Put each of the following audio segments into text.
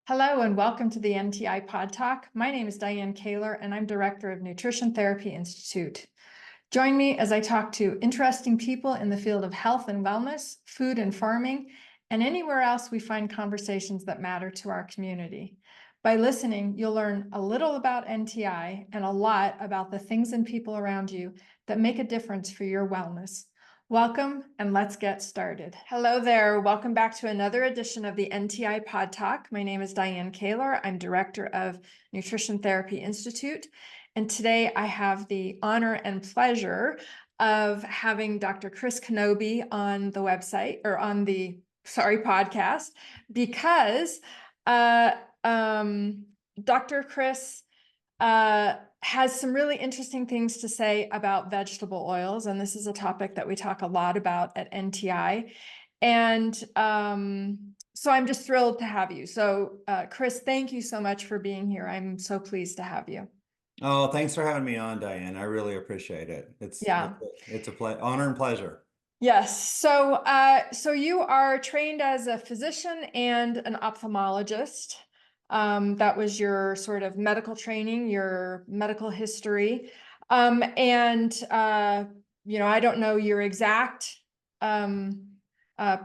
Hello and welcome to the NTI PodTalk. My name is Diane Kaler and I'm Director of Nutrition Therapy Institute. Join me as I talk to interesting people in the field of health and wellness, food and farming, and anywhere else we find conversations that matter to our community. By listening, you'll learn a little about NTI and a lot about the things and people around you that make a difference for your wellness. Welcome and let's get started. Hello there. Welcome back to another edition of the NTI PodTalk. My name is Diane Kaler. I'm Director of Nutrition Therapy Institute. And today I have the honor and pleasure of having Dr. Chris Knobbe on the website or on the, podcast, because Dr. Chris has some really interesting things to say about vegetable oils. And this is a topic that we talk a lot about at NTI. And so I'm just thrilled to have you. So Chris, thank you so much for being here. I'm so pleased to have you. Oh, thanks for having me on, Diane. I really appreciate it. Yeah. It's a honor and pleasure. Yes. So so you are trained as a physician and an ophthalmologist. That was your sort of medical training, your medical history. I don't know your exact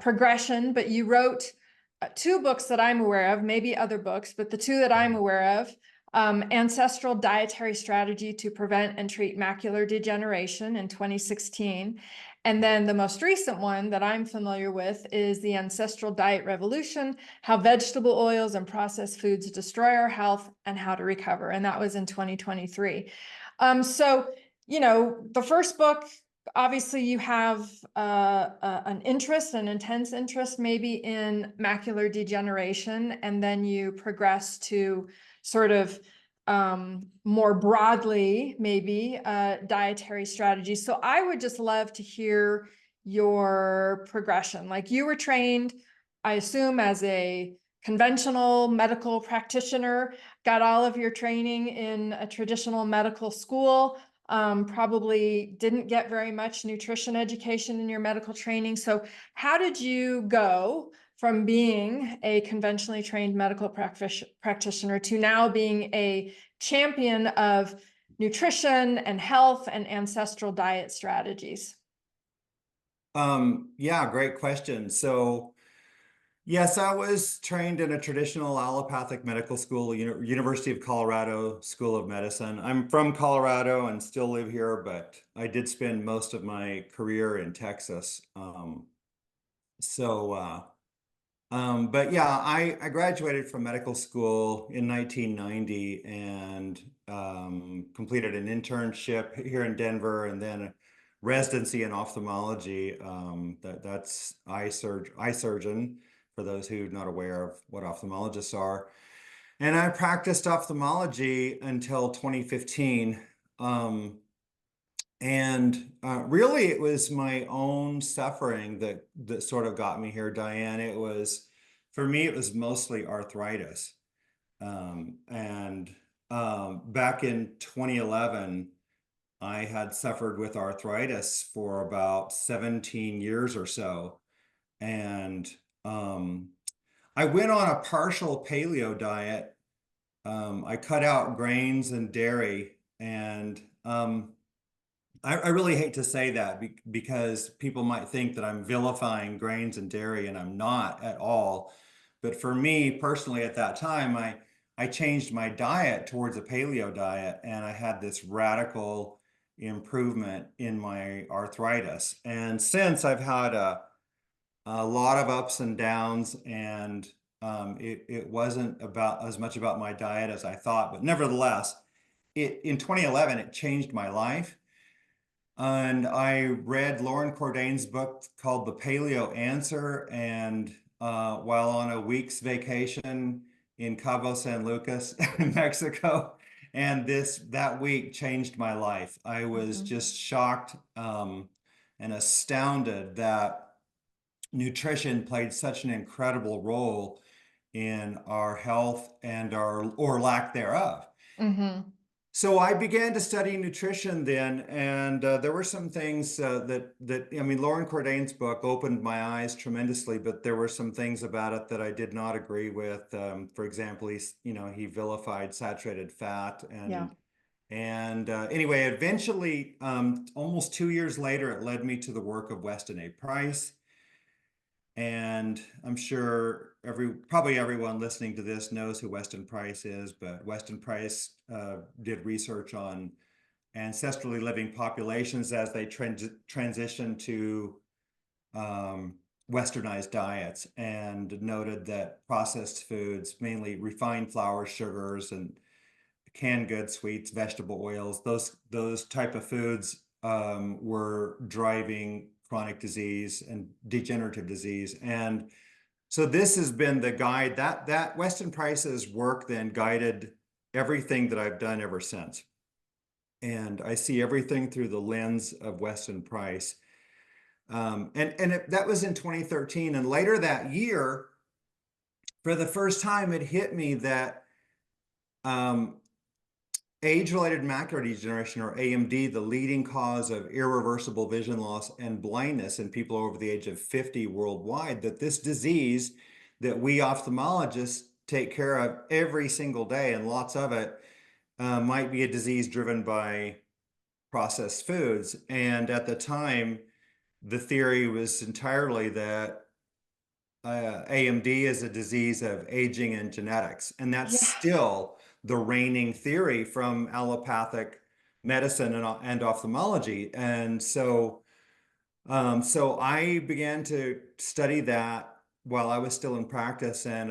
progression, but you wrote two books that I'm aware of, maybe other books, but the two that I'm aware of, Ancestral Dietary Strategy to Prevent and Treat Macular Degeneration in 2016. And then the most recent one that I'm familiar with is The Ancestral Diet Revolution, How Vegetable Oils and Processed Foods Destroy Our Health and How to Recover. And that was in 2023. The first book, obviously you have an intense interest maybe in macular degeneration, and then you progress to sort of more broadly, maybe dietary strategies. So I would just love to hear your progression. Like, you were trained, I assume, as a conventional medical practitioner, got all of your training in a traditional medical school, probably didn't get very much nutrition education in your medical training. So how did you go from being a conventionally trained medical practitioner to now being a champion of nutrition and health and ancestral diet strategies? Yeah, great question. So, yes, I was trained in a traditional allopathic medical school, University of Colorado School of Medicine. I'm from Colorado and still live here, but I did spend most of my career in Texas. So, but yeah, I graduated from medical school in 1990 and completed an internship here in Denver and then a residency in ophthalmology. That's eye surgeon, for those who are not aware of what ophthalmologists are. And I practiced ophthalmology until 2015. Really, it was my own suffering that sort of got me here, Diane. For me, it was mostly arthritis. Back in 2011, I had suffered with arthritis for about 17 years or so. And I went on a partial paleo diet. I cut out grains and dairy, and I really hate to say that because people might think that I'm vilifying grains and dairy, and I'm not at all. But for me personally, at that time, I changed my diet towards a paleo diet, and I had this radical improvement in my arthritis. And since I've had a lot of ups and downs, and it wasn't about as much about my diet as I thought, but nevertheless, in 2011, it changed my life. And I read Lauren Cordain's book called The Paleo Answer. And while on a week's vacation in Cabo San Lucas, Mexico, and that week changed my life. I was just shocked and astounded that nutrition played such an incredible role in our health and our or lack thereof. Mm-hmm. So I began to study nutrition then, and there were some things that I mean, Lauren Cordain's book opened my eyes tremendously, but there were some things about it that I did not agree with. For example, he vilified saturated fat, Yeah. and anyway, eventually, almost 2 years later, it led me to the work of Weston A. Price. And I'm sure probably everyone listening to this knows who Weston Price is, but Weston Price did research on ancestrally living populations as they transition to westernized diets, and noted that processed foods, mainly refined flours, sugars, and canned goods, sweets, vegetable oils, those type of foods were driving chronic disease and degenerative disease. And so this has been the guide that Weston Price's work then guided everything that I've done ever since. And I see everything through the lens of Weston Price. That was in 2013. And later that year, for the first time, it hit me that age-related macular degeneration, or AMD, the leading cause of irreversible vision loss and blindness in people over the age of 50 worldwide, that this disease that we ophthalmologists take care of every single day, and lots of it, might be a disease driven by processed foods. And at the time, the theory was entirely that AMD is a disease of aging and genetics. And that's Yeah. still the reigning theory from allopathic medicine and ophthalmology. And so I began to study that while I was still in practice. And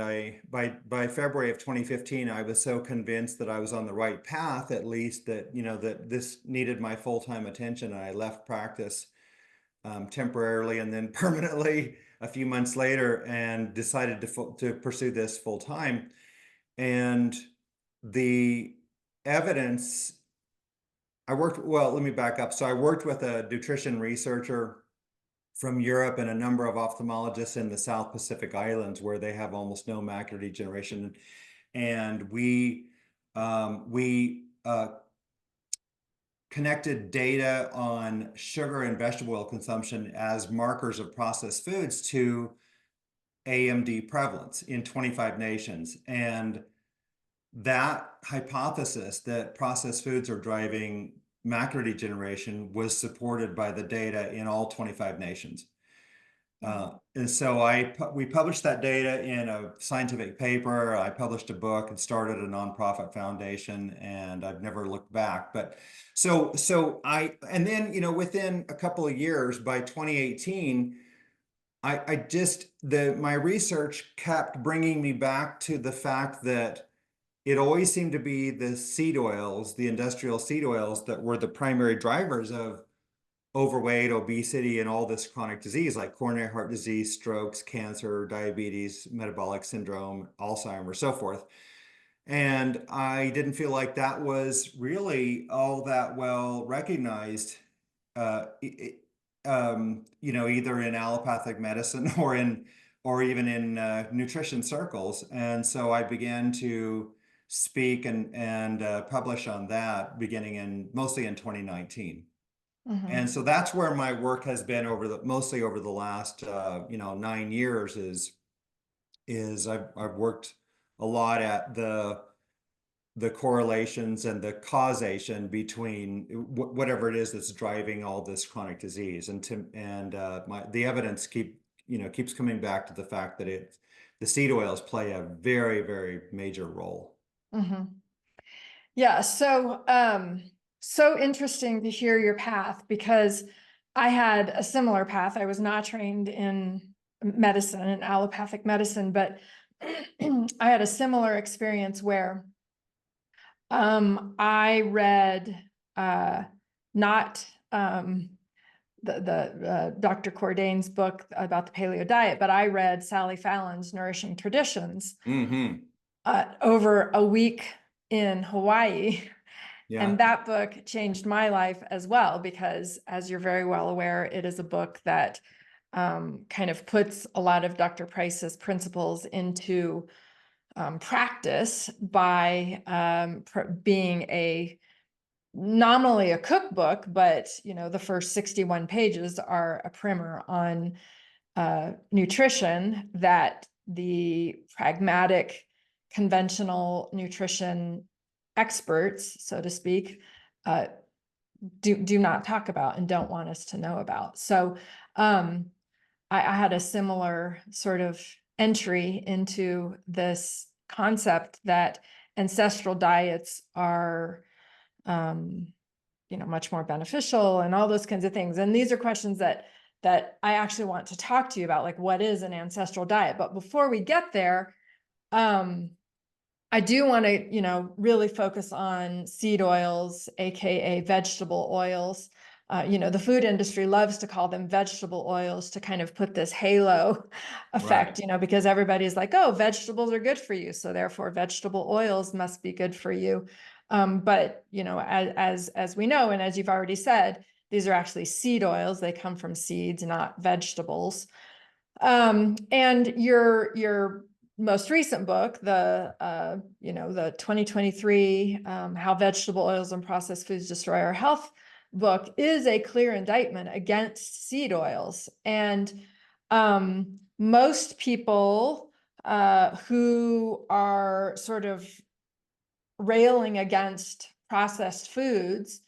by February of 2015, I was so convinced that I was on the right path, at least that, that this needed my full-time attention. And I left practice temporarily and then permanently a few months later, and decided to pursue this full time. And the evidence, well, let me back up. So I worked with a nutrition researcher from Europe and a number of ophthalmologists in the South Pacific Islands, where they have almost no macular degeneration. And we connected data on sugar and vegetable oil consumption as markers of processed foods to AMD prevalence in 25 nations. And that hypothesis that processed foods are driving macular degeneration was supported by the data in all 25 nations. And so we published that data in a scientific paper. I published a book and started a nonprofit foundation, and I've never looked back. But and then, within a couple of years, by 2018, my research kept bringing me back to the fact that it always seemed to be the seed oils, the industrial seed oils, that were the primary drivers of overweight, obesity, and all this chronic disease, like coronary heart disease, strokes, cancer, diabetes, metabolic syndrome, Alzheimer, so forth. And I didn't feel like that was really all that well recognized, either in allopathic medicine or even in nutrition circles. And so I began to speak and publish on that, beginning mostly in 2019. And so that's where my work has been mostly over the last 9 years. Is I've worked a lot at the correlations and the causation between whatever it is that's driving all this chronic disease. And the evidence keeps coming back to the fact that the seed oils play a very, very major role. Yeah. So interesting to hear your path, because I had a similar path. I was not trained in medicine and allopathic medicine, but I had a similar experience where I read not the Dr. Cordain's book about the paleo diet, but I read Sally Fallon's Nourishing Traditions over a week in Hawaii. Yeah. And that book changed my life as well, because, as you're very well aware, it is a book that kind of puts a lot of Dr. Price's principles into practice by being a nominally a cookbook, but the first 61 pages are a primer on nutrition that the pragmatic, conventional nutrition experts, so to speak, do not talk about and don't want us to know about. So I had a similar sort of entry into this concept that ancestral diets are much more beneficial and all those kinds of things. And these are questions that I actually want to talk to you about, like, what is an ancestral diet? But before we get there, I do want to, really focus on seed oils, AKA vegetable oils. The food industry loves to call them vegetable oils to kind of put this halo effect, Right. because everybody's like, oh, vegetables are good for you, so therefore vegetable oils must be good for you. But as we know, and as you've already said, these are actually seed oils. They come from seeds, not vegetables. And your most recent book, the 2023 How Vegetable Oils and Processed Foods Destroy Our Health book, is a clear indictment against seed oils. And most people who are sort of railing against processed foods,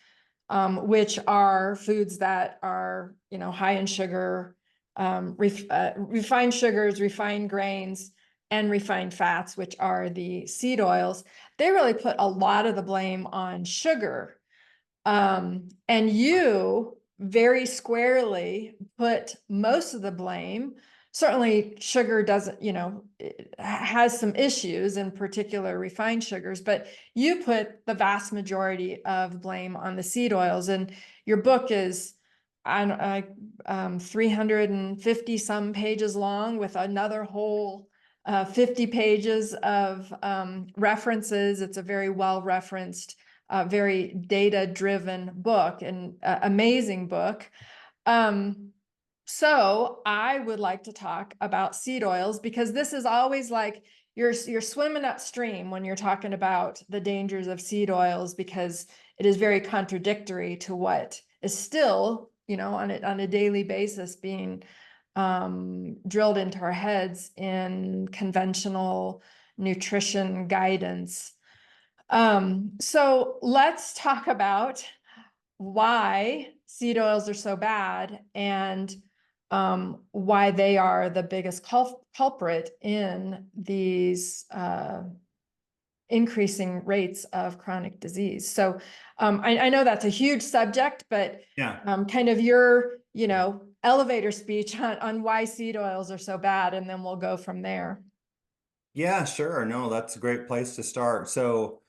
which are foods that are, high in sugar, refined sugars, refined grains, and refined fats, which are the seed oils, they really put a lot of the blame on sugar. And you very squarely put most of the blame. Certainly sugar doesn't, it has some issues, in particular refined sugars, but you put the vast majority of blame on the seed oils. And your book is 350 some pages long, with another whole 50 pages of references. It's a very well referenced, very data-driven book, and amazing book. So I would like to talk about seed oils, because this is always like you're swimming upstream when you're talking about the dangers of seed oils, because it is very contradictory to what is still, on a daily basis being drilled into our heads in conventional nutrition guidance. So let's talk about why seed oils are so bad, and why they are the biggest culprit in these increasing rates of chronic disease. So I know that's a huge subject, but Yeah. kind of your, elevator speech on why seed oils are so bad, and then we'll go from there. Yeah, sure. No, that's a great place to start. So,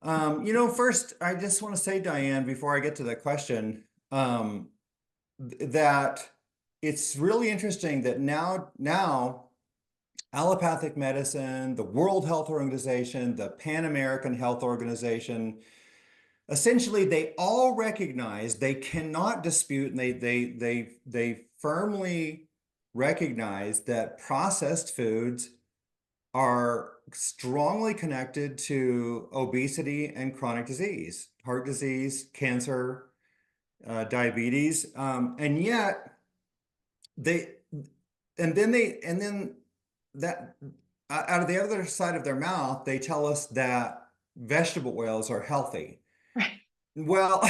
first, I just want to say, Diane, before I get to the question, that it's really interesting that now allopathic medicine, the World Health Organization, the Pan American Health Organization, essentially they all recognize, they cannot dispute, and they firmly recognize that processed foods are strongly connected to obesity and chronic disease, heart disease, cancer, diabetes, and yet they, and then that out of the other side of their mouth, they tell us that vegetable oils are healthy. Right. Well,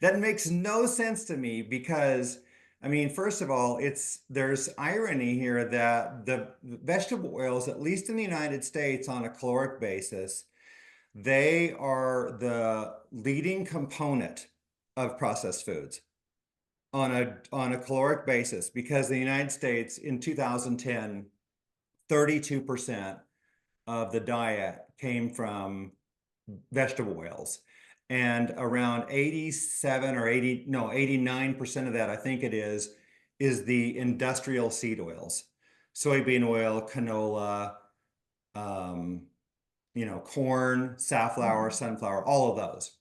that makes no sense to me, because I mean, first of all, there's irony here that the vegetable oils, at least in the United States on a caloric basis, they are the leading component of processed foods on a caloric basis, because the United States in 2010, 32% of the diet came from vegetable oils. And around 87 or 80, no, 89% of that, I think it is the industrial seed oils, soybean oil, canola, corn, safflower, sunflower, all of those,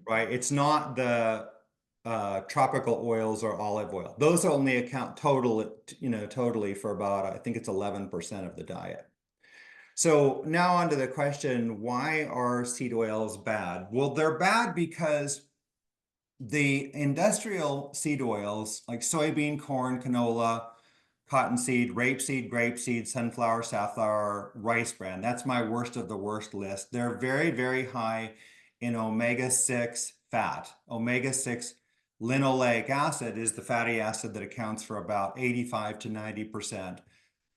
right? It's not the tropical oils or olive oil. Those only account totally for about, I think it's 11% of the diet. So now on to the question, why are seed oils bad? Well, they're bad because the industrial seed oils like soybean, corn, canola, cottonseed, rapeseed, grapeseed, sunflower, safflower, rice bran. That's my worst of the worst list. They're very, very high in omega-6 fat. Omega-6 linoleic acid is the fatty acid that accounts for about 85 to 90%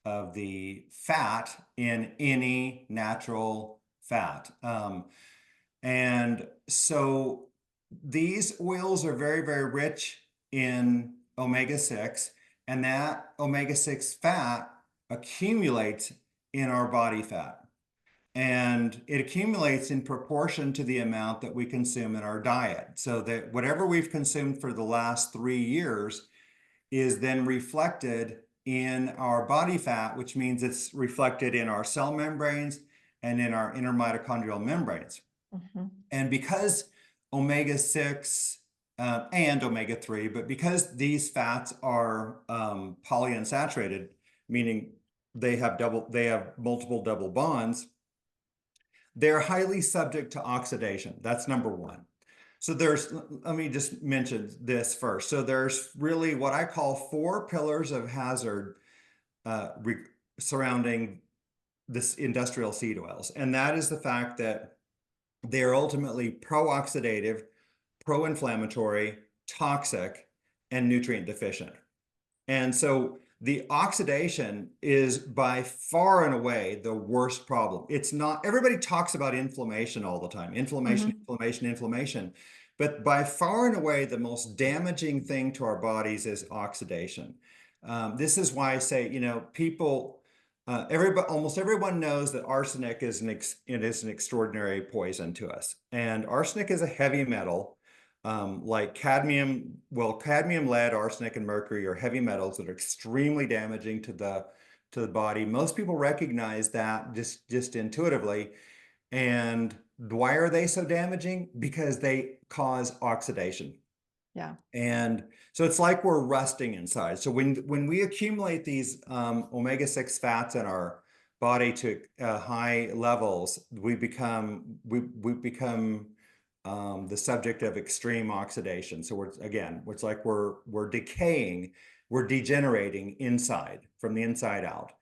of the fat in any natural fat. And so these oils are very, very rich in omega-6, and that omega-6 fat accumulates in our body fat. And it accumulates in proportion to the amount that we consume in our diet. So that whatever we've consumed for the last 3 years is then reflected in our body fat, which means it's reflected in our cell membranes and in our intermitochondrial membranes. And because omega-6 and omega-3, but because these fats are polyunsaturated, meaning they have multiple double bonds, they're highly subject to oxidation. That's number one. So let me just mention this first. So there's really what I call 4 pillars of hazard surrounding this industrial seed oils. And that is the fact that they are ultimately pro-oxidative, pro-inflammatory, toxic, and nutrient deficient. And so the oxidation is by far and away the worst problem. It's not, everybody talks about inflammation all the time, inflammation, inflammation, inflammation. But by far and away, the most damaging thing to our bodies is oxidation. This is why I say, people, almost everyone knows that arsenic is an extraordinary poison to us. And arsenic is a heavy metal. Like cadmium, lead, arsenic, and mercury are heavy metals that are extremely damaging to the body. Most people recognize that just intuitively. And why are they so damaging? Because they cause oxidation. Yeah. And so it's like we're rusting inside. So when we accumulate these omega-6 fats in our body to high levels, we become the subject of extreme oxidation. So it's like we're decaying, we're degenerating inside, from the inside out.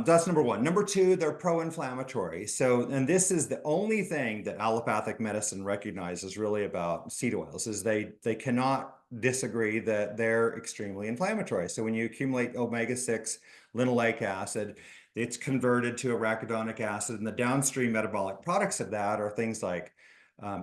That's number one. Number two, they're pro-inflammatory. So, and this is the only thing that allopathic medicine recognizes really about seed oils, is they cannot disagree that they're extremely inflammatory. So when you accumulate omega-6 linoleic acid, it's converted to arachidonic acid, and the downstream metabolic products of that are things like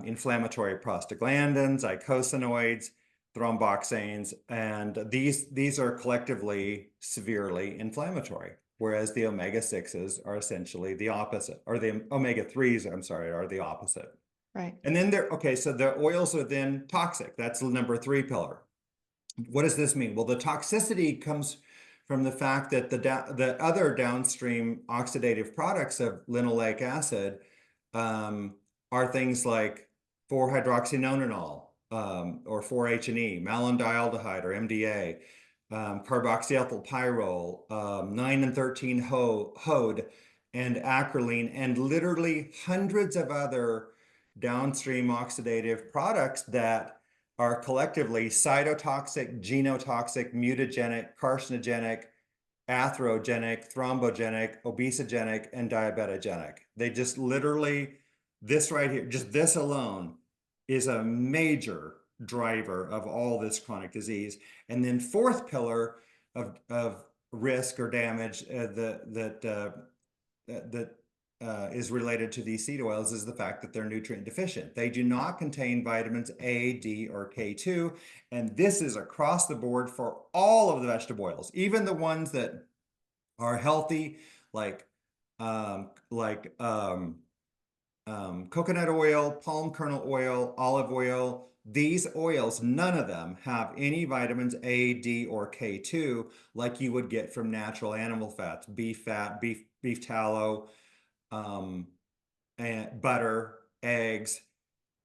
inflammatory prostaglandins, eicosanoids, thromboxanes, and these are collectively severely inflammatory. Whereas the omega-6s are essentially the opposite, or the omega-3s, I'm sorry, are the opposite. Right. And then so the oils are then toxic. That's the number 3 pillar. What does this mean? Well, the toxicity comes from the fact that the other downstream oxidative products of linoleic acid are things like 4-hydroxynonenal or 4-H&E, malondialdehyde or MDA, carboxyethyl pyrrole, 9 and 13 HOD, and acrolein, and literally hundreds of other downstream oxidative products that are collectively cytotoxic, genotoxic, mutagenic, carcinogenic, atherogenic, thrombogenic, obesogenic, and diabetogenic. They just literally, this right here, just this alone is a major driver of all this chronic disease. And then 4th pillar of risk or damage that is related to these seed oils is the fact that they're nutrient deficient. They do not contain vitamins A, D, or K2, and this is across the board for all of the vegetable oils, even the ones that are healthy, like coconut oil, palm kernel oil, olive oil. These oils, none of them have any vitamins A, D, or K2 like you would get from natural animal fats, beef fat, beef tallow, and butter, eggs,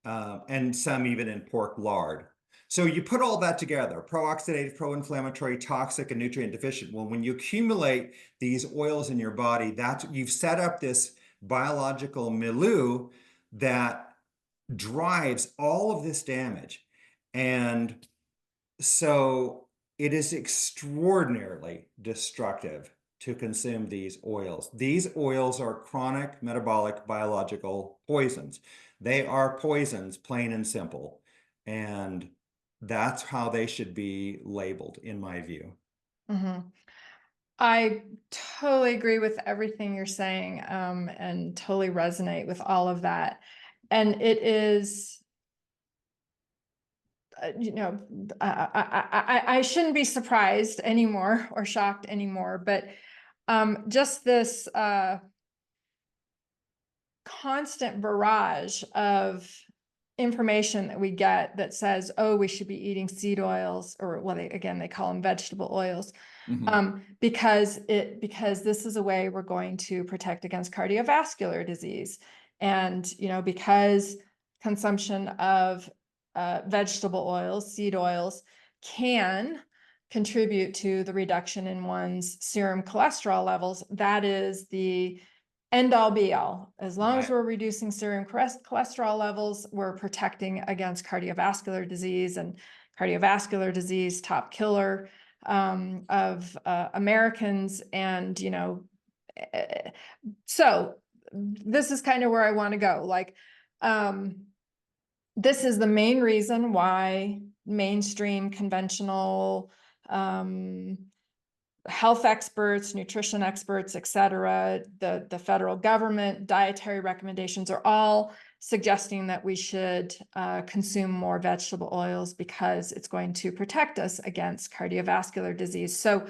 and some even in pork lard. So you put all that together, pro-oxidative, pro-inflammatory, toxic, and nutrient deficient. Well, when you accumulate these oils in your body, you've set up this biological milieu that drives all of this damage. And so it is extraordinarily destructive to consume these oils. These oils are chronic metabolic biological poisons. They are poisons, plain and simple. And that's how they should be labeled, in my view. Mhm. I totally agree with everything you're saying, and totally resonate with all of that. And it is, you know, I shouldn't be surprised anymore or shocked anymore, but just this constant barrage of information that we get that says, oh, we should be eating seed oils, or well, they call them vegetable oils, because this is a way we're going to protect against cardiovascular disease. And, because consumption of vegetable oils, seed oils, can contribute to the reduction in one's serum cholesterol levels, that is the end all be all. As long as we're reducing serum cholesterol levels, we're protecting against cardiovascular disease, and cardiovascular disease, top killer of Americans. And, so this is kind of where I want to go. Like, this is the main reason why mainstream conventional health experts, nutrition experts, et cetera, the federal government, dietary recommendations are all suggesting that we should consume more vegetable oils because it's going to protect us against cardiovascular disease. So,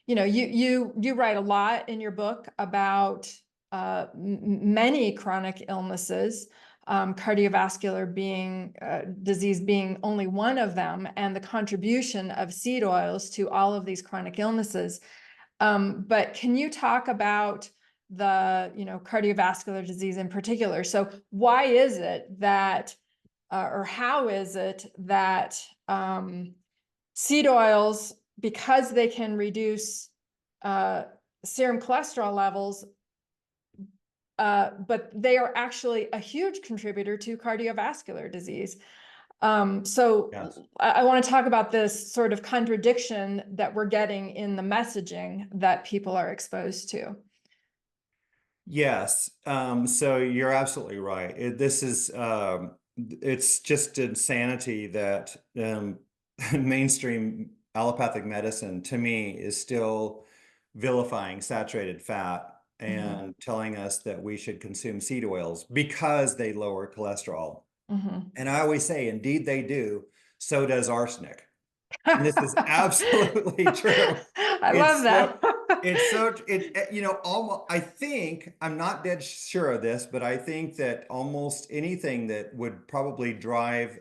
you write a lot in your book about many chronic illnesses, cardiovascular disease being only one of them, and the contribution of seed oils to all of these chronic illnesses. But can you talk about the, cardiovascular disease in particular? So why is it that, or how is it that seed oils, because they can reduce serum cholesterol levels, but they are actually a huge contributor to cardiovascular disease. So Yes. I want to talk about this sort of contradiction that we're getting in the messaging that people are exposed to. Yes. So you're absolutely right. It's just insanity that mainstream allopathic medicine, to me, is still vilifying saturated fat and telling us that we should consume seed oils because they lower cholesterol. And I always say, indeed they do. So does arsenic. And this is absolutely true. I love It's so, that. almost, I think, I'm not dead sure of this, but I think that almost anything that would probably drive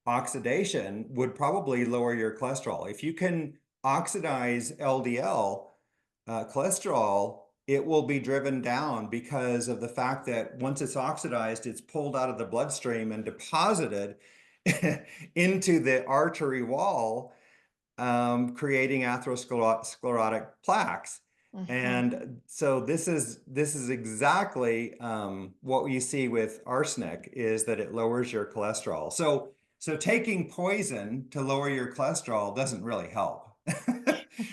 oxidation would probably lower your cholesterol. If you can oxidize LDL cholesterol, it will be driven down because of the fact that once it's oxidized, it's pulled out of the bloodstream and deposited into the artery wall, creating atherosclerotic plaques. And so this is exactly what you see with arsenic, is that it lowers your cholesterol. So taking poison to lower your cholesterol doesn't really help.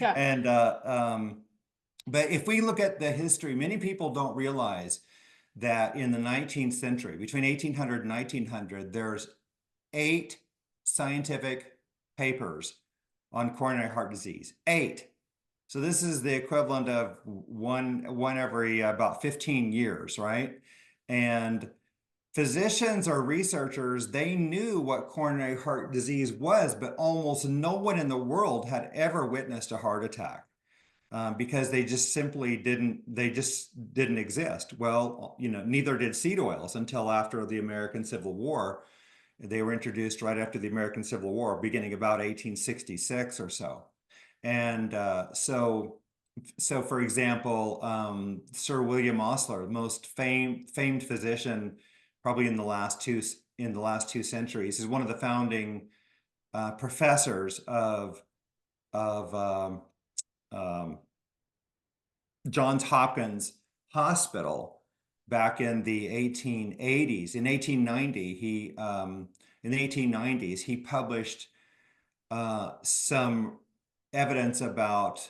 Yeah. And but if we look at the history, many people don't realize that in the 19th century, between 1800 and 1900, there's 8 scientific papers on coronary heart disease. 8. So this is the equivalent of one every about 15 years, right? And physicians or researchers, they knew what coronary heart disease was, but almost no one in the world had ever witnessed a heart attack. Because they just didn't exist. Well, neither did seed oils until after the American Civil War. They were introduced right after the American Civil War, beginning about 1866 or so. And so for example, Sir William Osler, the most famed physician probably in the last in the last 2 centuries. He's one of the founding professors of Johns Hopkins Hospital back in the 1880s. In 1890, in the 1890s, he published some evidence about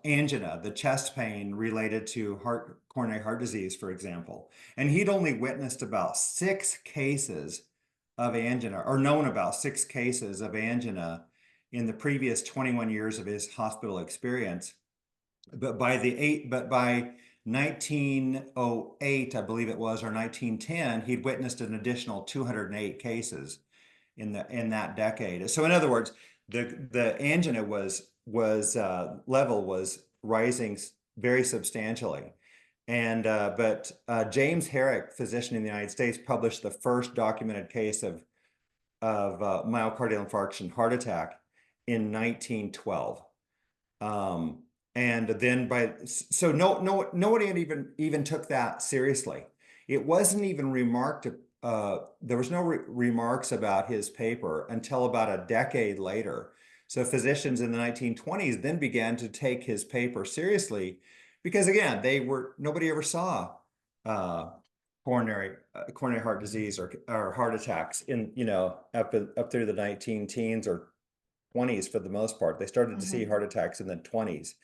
angina, the chest pain related to coronary heart disease, for example. And he'd only witnessed about 6 cases of angina, or known about 6 cases of angina in the previous 21 years of his hospital experience. But by 1908, I believe it was, or 1910, he'd witnessed an additional 208 cases in that decade. So in other words, the angina level was rising very substantially. And but James Herrick, physician in the United States, published the first documented case of myocardial infarction heart attack in 1912. And then nobody had even took that seriously. It wasn't even remarked. There was no remarks about his paper until about a decade later. So physicians in the 1920s then began to take his paper seriously, because again, nobody ever saw coronary heart disease or heart attacks in, up through the 19 teens or 20s for the most part. They started to see heart attacks in the 20s.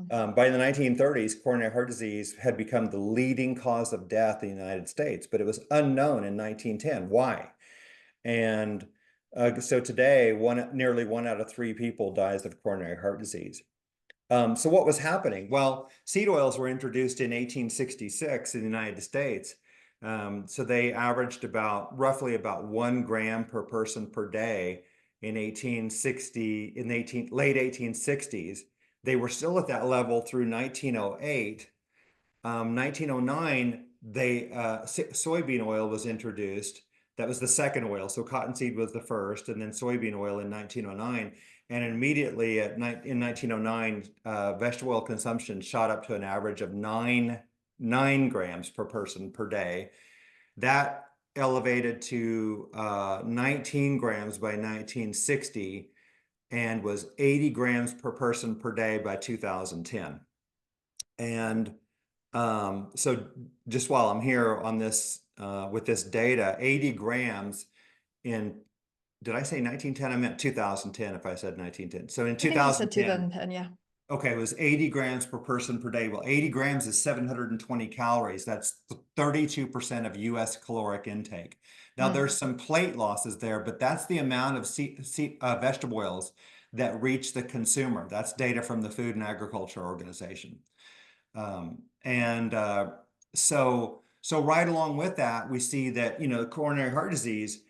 By the 1930s, coronary heart disease had become the leading cause of death in the United States, but it was unknown in 1910. Why? And so today, nearly 1 out of 3 people dies of coronary heart disease. So what was happening? Well, seed oils were introduced in 1866 in the United States. So they averaged roughly about 1 gram per person per day in late 1860s. They were still at that level through 1908. 1909, soybean oil was introduced. That was the second oil. So cottonseed was the first, and then soybean oil in 1909. And immediately in 1909, vegetable oil consumption shot up to an average of 9 grams per person per day. That elevated to 19 grams by 1960 and was 80 grams per person per day by 2010. And so just while I'm here on this, with this data, 80 grams did I say 1910? I meant 2010 if I said 1910. So in 2010, 2010, yeah. Okay, it was 80 grams per person per day. Well, 80 grams is 720 calories. That's 32% of US caloric intake. Now, there's some plate losses there, but that's the amount of vegetable oils that reach the consumer. That's data from the Food and Agriculture Organization. So right along with that, we see that, coronary heart disease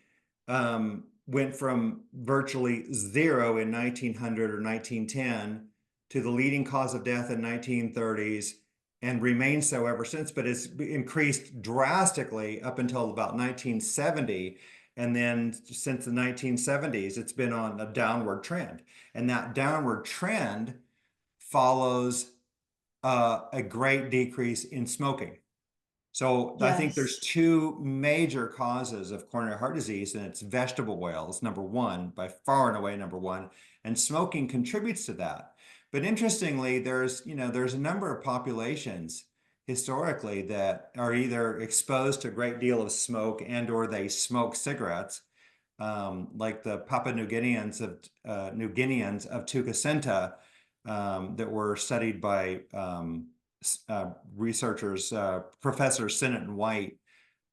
went from virtually 0 in 1900 or 1910 to the leading cause of death in 1930s and remains so ever since, but it's increased drastically up until about 1970. And then since the 1970s, it's been on a downward trend. And that downward trend follows a great decrease in smoking. So I think there's 2 major causes of coronary heart disease, and it's vegetable oils, number 1, by far and away number 1, and smoking contributes to that. But interestingly, there's a number of populations historically that are either exposed to a great deal of smoke or they smoke cigarettes, like the Papua New Guineans of Tucacenta, that were studied by researchers, Professor Sinnott and White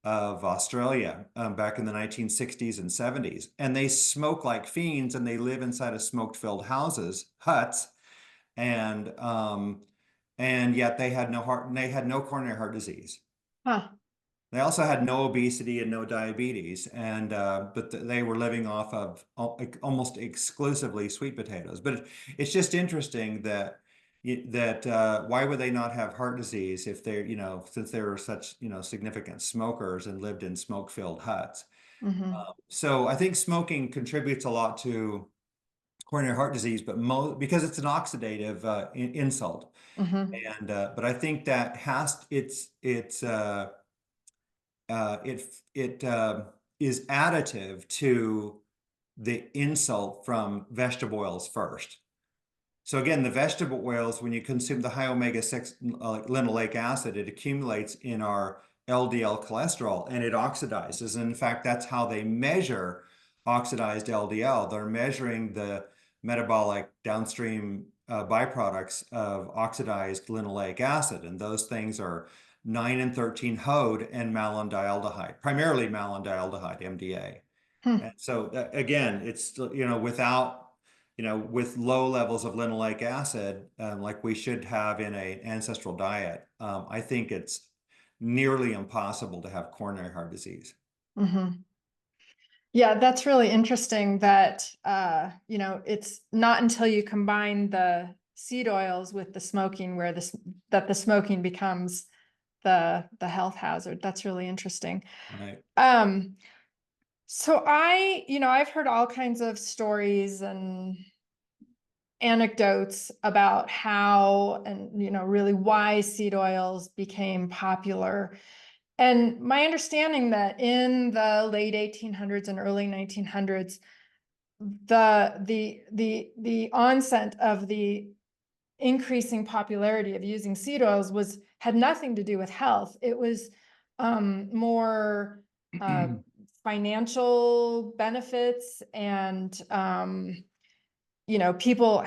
of Australia, back in the 1960s and 70s. And they smoke like fiends, and they live inside of smoke-filled huts, and yet they had no coronary heart disease. Huh. They also had no obesity and no diabetes, but they were living off of almost exclusively sweet potatoes. But it's just interesting that why would they not have heart disease if they're, since they were such, significant smokers and lived in smoke-filled huts. So I think smoking contributes a lot to coronary heart disease, but because it's an oxidative insult. But I think that is additive to the insult from vegetable oils first. So again, the vegetable oils, when you consume the high omega-6 linoleic acid, it accumulates in our LDL cholesterol and it oxidizes. And in fact, that's how they measure oxidized LDL. They're measuring the metabolic downstream byproducts of oxidized linoleic acid. And those things are 9 and 13 HOD and malondialdehyde, primarily malondialdehyde, MDA. Hmm. And so again, it's, with low levels of linoleic acid, like we should have in an ancestral diet, I think it's nearly impossible to have coronary heart disease. Mm-hmm. Yeah, that's really interesting that, it's not until you combine the seed oils with the smoking where that the smoking becomes the health hazard. That's really interesting. Right. So I've heard all kinds of stories and anecdotes about how and, really why seed oils became popular. And my understanding that in the late 1800s and early 1900s, the onset of the increasing popularity of using seed oils had nothing to do with health. It was more financial benefits and people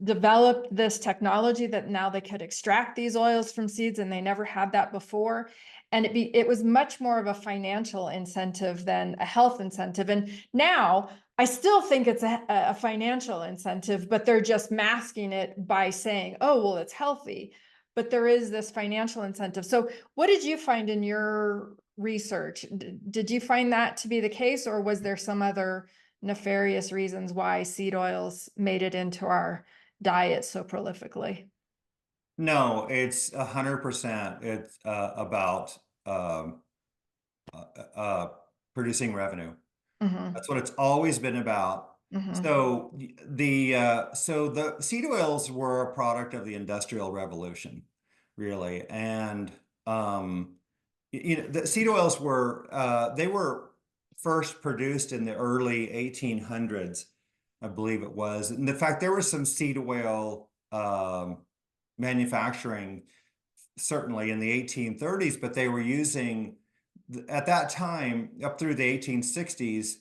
developed this technology that now they could extract these oils from seeds, and they never had that before. And it was much more of a financial incentive than a health incentive. And now I still think it's a financial incentive, but they're just masking it by saying, oh, well, it's healthy. But there is this financial incentive. So what did you find in your research? Did you find that to be the case, or was there some other nefarious reasons why seed oils made it into our diet so prolifically? No, it's 100%. It's about um, producing revenue. Mm-hmm. That's what it's always been about. Mm-hmm. So the seed oils were a product of the Industrial Revolution, really, and the seed oils were first produced in the early 1800s, I believe it was. And in fact, there was some seed oil manufacturing certainly in the 1830s, but they were using at that time up through the 1860s.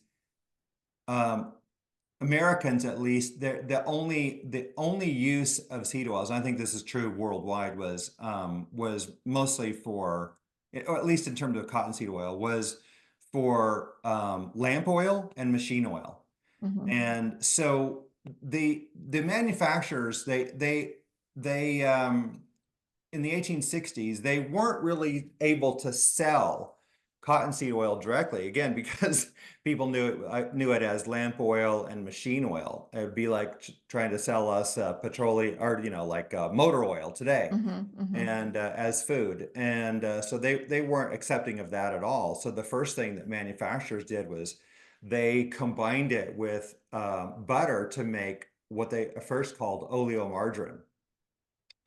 Americans, at least, the only use of seed oils, and I think this is true worldwide, was mostly for, or at least in terms of cottonseed oil, was for lamp oil and machine oil. Mm-hmm. And so the manufacturers, they in the 1860s, they weren't really able to sell cottonseed oil directly, again, because people knew it as lamp oil and machine oil. It would be like trying to sell us petroleum, or like motor oil today, Mm-hmm. Mm-hmm. and as food. And so they weren't accepting of that at all. So the first thing that manufacturers did was they combined it with butter to make what they first called oleomargarine,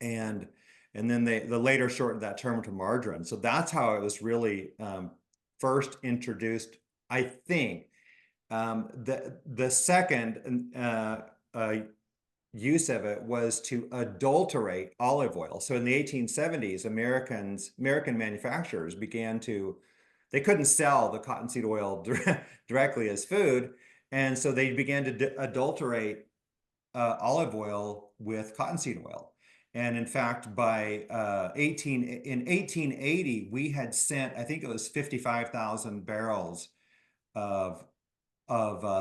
and then they later shortened that term to margarine. So that's how it was really first introduced, I think. The second use of it was to adulterate olive oil. So in the 1870s, American manufacturers they couldn't sell the cottonseed oil directly as food, and so they began to adulterate olive oil with cottonseed oil. And in fact, in 1880, we had sent, I think it was 55,000 barrels of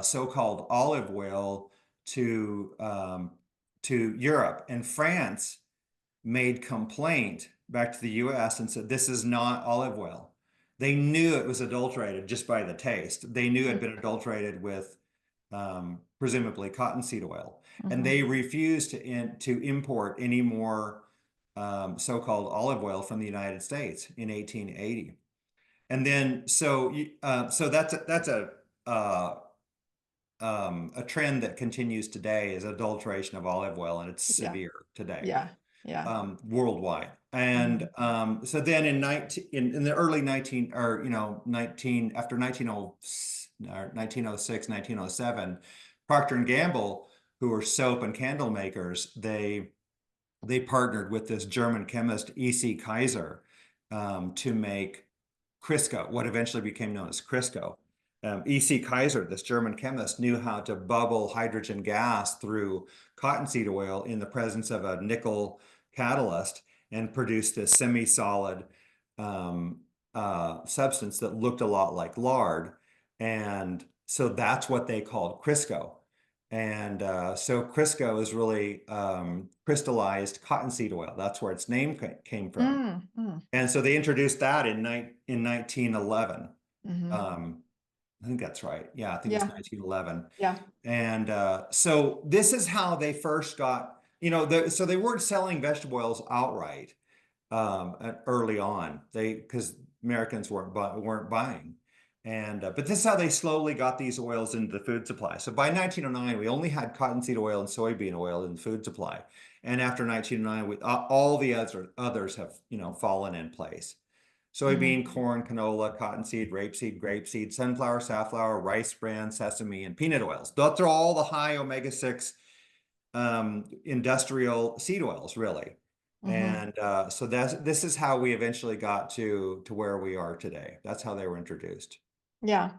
so-called olive oil to Europe, and France made complaint back to the US and said, this is not olive oil. They knew it was adulterated just by the taste. They knew it had been adulterated with presumably cottonseed oil. And Mm-hmm. they refused to import any more so-called olive oil from the United States in 1880. And then so that's a trend that continues today, is adulteration of olive oil, and it's Yeah. severe today. Yeah. worldwide. And so then in the early 19 or 19 after 1906, 1907, Procter and Gamble, who were soap and candle makers, they partnered with this German chemist E.C. Kaiser to make Crisco, what eventually became known as Crisco. E.C. Kaiser, this German chemist, knew how to bubble hydrogen gas through cottonseed oil in the presence of a nickel catalyst and produce this semi-solid substance that looked a lot like lard. And so that's what they called Crisco. And so Crisco is really crystallized cottonseed oil. That's where its name came from. And so they introduced that in 1911. I think that's right. Yeah, I think it's 1911. Yeah. And so this is how they first got, so they weren't selling vegetable oils outright early on. Because Americans weren't buying. And but this is how they slowly got these oils into the food supply. So by 1909, we only had cottonseed oil and soybean oil in the food supply. And after 1909, all the others have, fallen in place. Soybean, corn, canola, cottonseed, grapeseed, sunflower, safflower, rice bran, sesame, and peanut oils. Those are all the high omega-6 industrial seed oils, really. And so this is how we eventually got to where we are today. That's how they were introduced. Yeah.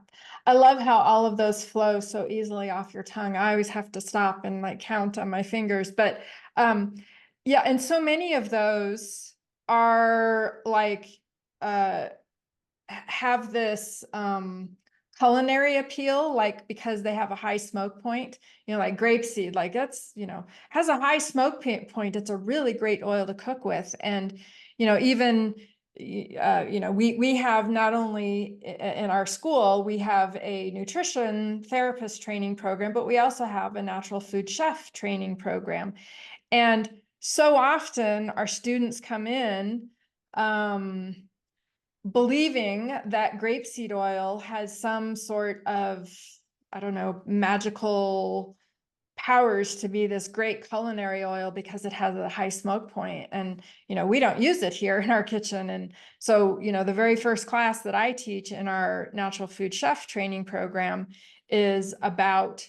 I love how all of those flow so easily off your tongue. I always have to stop and like count on my fingers. But yeah, and so many of those are like have this culinary appeal, like because they have a high smoke point, like grapeseed, like that's, has a high smoke point. It's a really great oil to cook with. And, even we have not only in our school, we have a nutrition therapist training program, but we also have a natural food chef training program. And so often our students come in believing that grapeseed oil has some sort of, I don't know, magical powers to be this great culinary oil because it has a high smoke point. And, we don't use it here in our kitchen. And so, the very first class that I teach in our natural food chef training program is about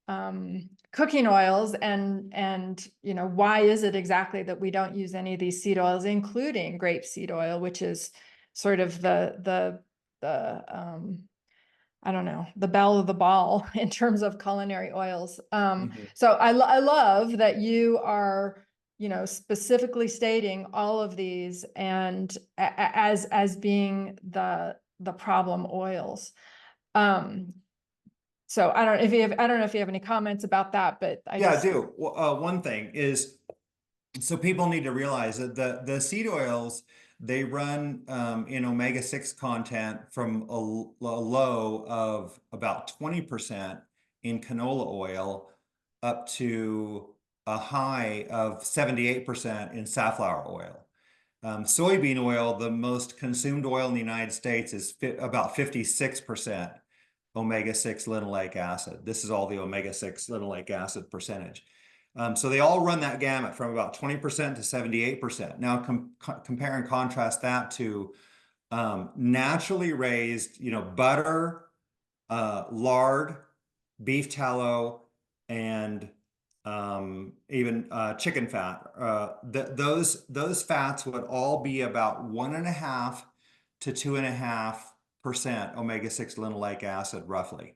cooking oils and why is it exactly that we don't use any of these seed oils, including grapeseed oil, which is sort of the I don't know, the belle of the ball in terms of culinary oils. So I love that you are, specifically stating all of these and as being the problem oils. So I don't know if you have any comments about that, but I do. One thing is, so people need to realize that the seed oils, they run in omega-6 content from a low of about 20% in canola oil up to a high of 78% in safflower oil. Soybean oil, the most consumed oil in the United States, is about 56% omega-6 linoleic acid. This is all the omega-6 linoleic acid percentage. So they all run that gamut from about 20% to 78%. Now compare and contrast that to naturally raised, butter, lard, beef tallow, and even chicken fat. Those fats would all be about 1.5 to 2.5% omega-6 linoleic acid, roughly.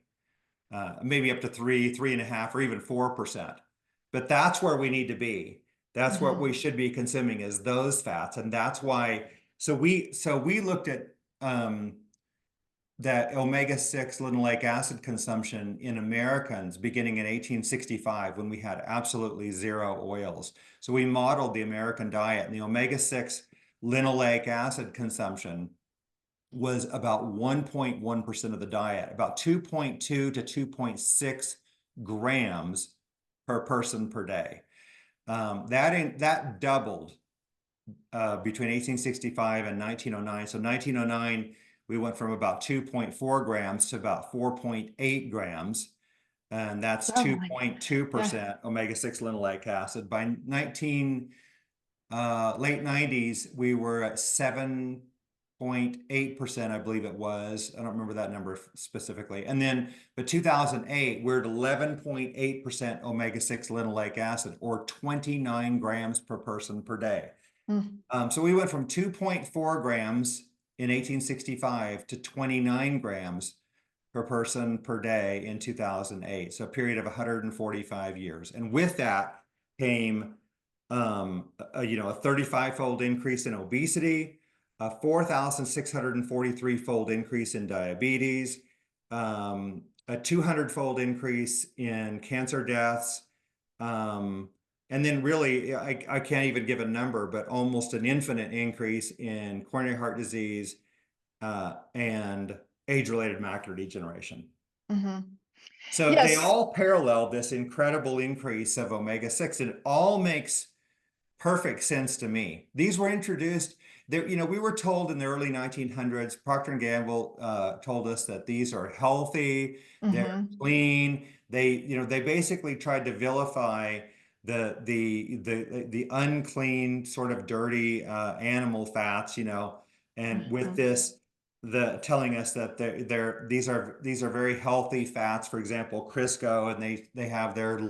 Maybe up to 3.5, or even 4%. But that's where we need to be. That's what we should be consuming, is those fats. And that's why, so we looked at that omega-6 linoleic acid consumption in Americans beginning in 1865, when we had absolutely zero oils. So we modeled the American diet, and the omega-6 linoleic acid consumption was about 1.1% of the diet, about 2.2 to 2.6 grams per person per day. That doubled between 1865 and 1909. So 1909, we went from about 2.4 grams to about 4.8 grams. And that's 2.2% omega-6 linoleic acid. By late 90s, we were at 7.8%, I believe it was. I don't remember that number specifically. And then, but 2008, we're at 11.8% omega-6 linoleic acid, or 29 grams per person per day. Mm. So we went from 2.4 grams in 1865 to 29 grams per person per day in 2008. So a period of 145 years. And with that came, a 35-fold increase in obesity, a 4,643-fold increase in diabetes, a 200-fold increase in cancer deaths, and then really, I can't even give a number, but almost an infinite increase in coronary heart disease, and age-related macular degeneration. Mm-hmm. So they Yes. all parallel this incredible increase of omega-6, and it all makes perfect sense to me. These were introduced there, we were told in the early 1900s, Procter and Gamble told us that these are healthy, they're Mm-hmm. clean. They basically tried to vilify the unclean, sort of dirty animal fats, and with Mm-hmm. this, the telling us that these are very healthy fats. For example, Crisco, and they have their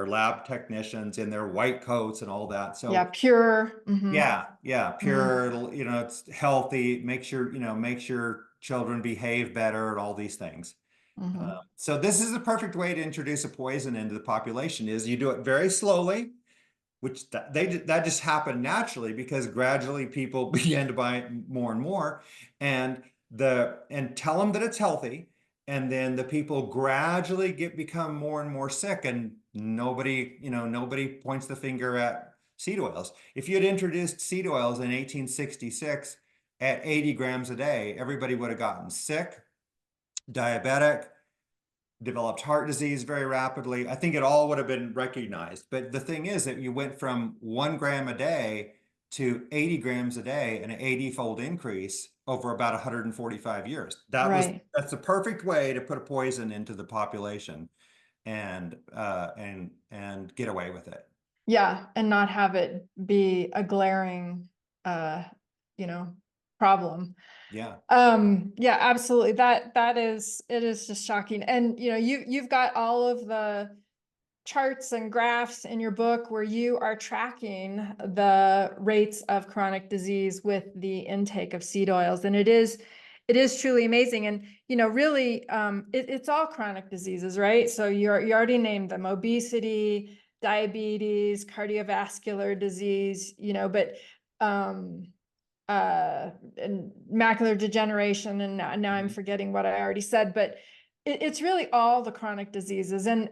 lab technicians in their white coats and all that. Yeah, So pure. Mm-hmm. yeah, Mm-hmm. pure, it's healthy, makes your children behave better and all these things. Mm-hmm. So this is the perfect way to introduce a poison into the population. Is you do it very slowly, which that just happened naturally because gradually people began to buy it more and more, and tell them that it's healthy, and then the people gradually become more and more sick, and nobody points the finger at seed oils. If you had introduced seed oils in 1866 at 80 grams a day, everybody would have gotten sick, diabetic, developed heart disease very rapidly. I think it all would have been recognized. But the thing is that you went from 1 gram a day to 80 grams a day, an 80-fold increase over about 145 years. Right. That's the perfect way to put a poison into the population and get away with it. Yeah, and not have it be a glaring, uh, you know, problem. Yeah. Yeah, absolutely. It is just shocking. And you've got all of the charts and graphs in your book where you are tracking the rates of chronic disease with the intake of seed oils. And it is truly amazing. And, really, it's all chronic diseases, right? So you already named them: obesity, diabetes, cardiovascular disease, but, and macular degeneration. And now I'm Mhm. forgetting what I already said, but it's really all the chronic diseases and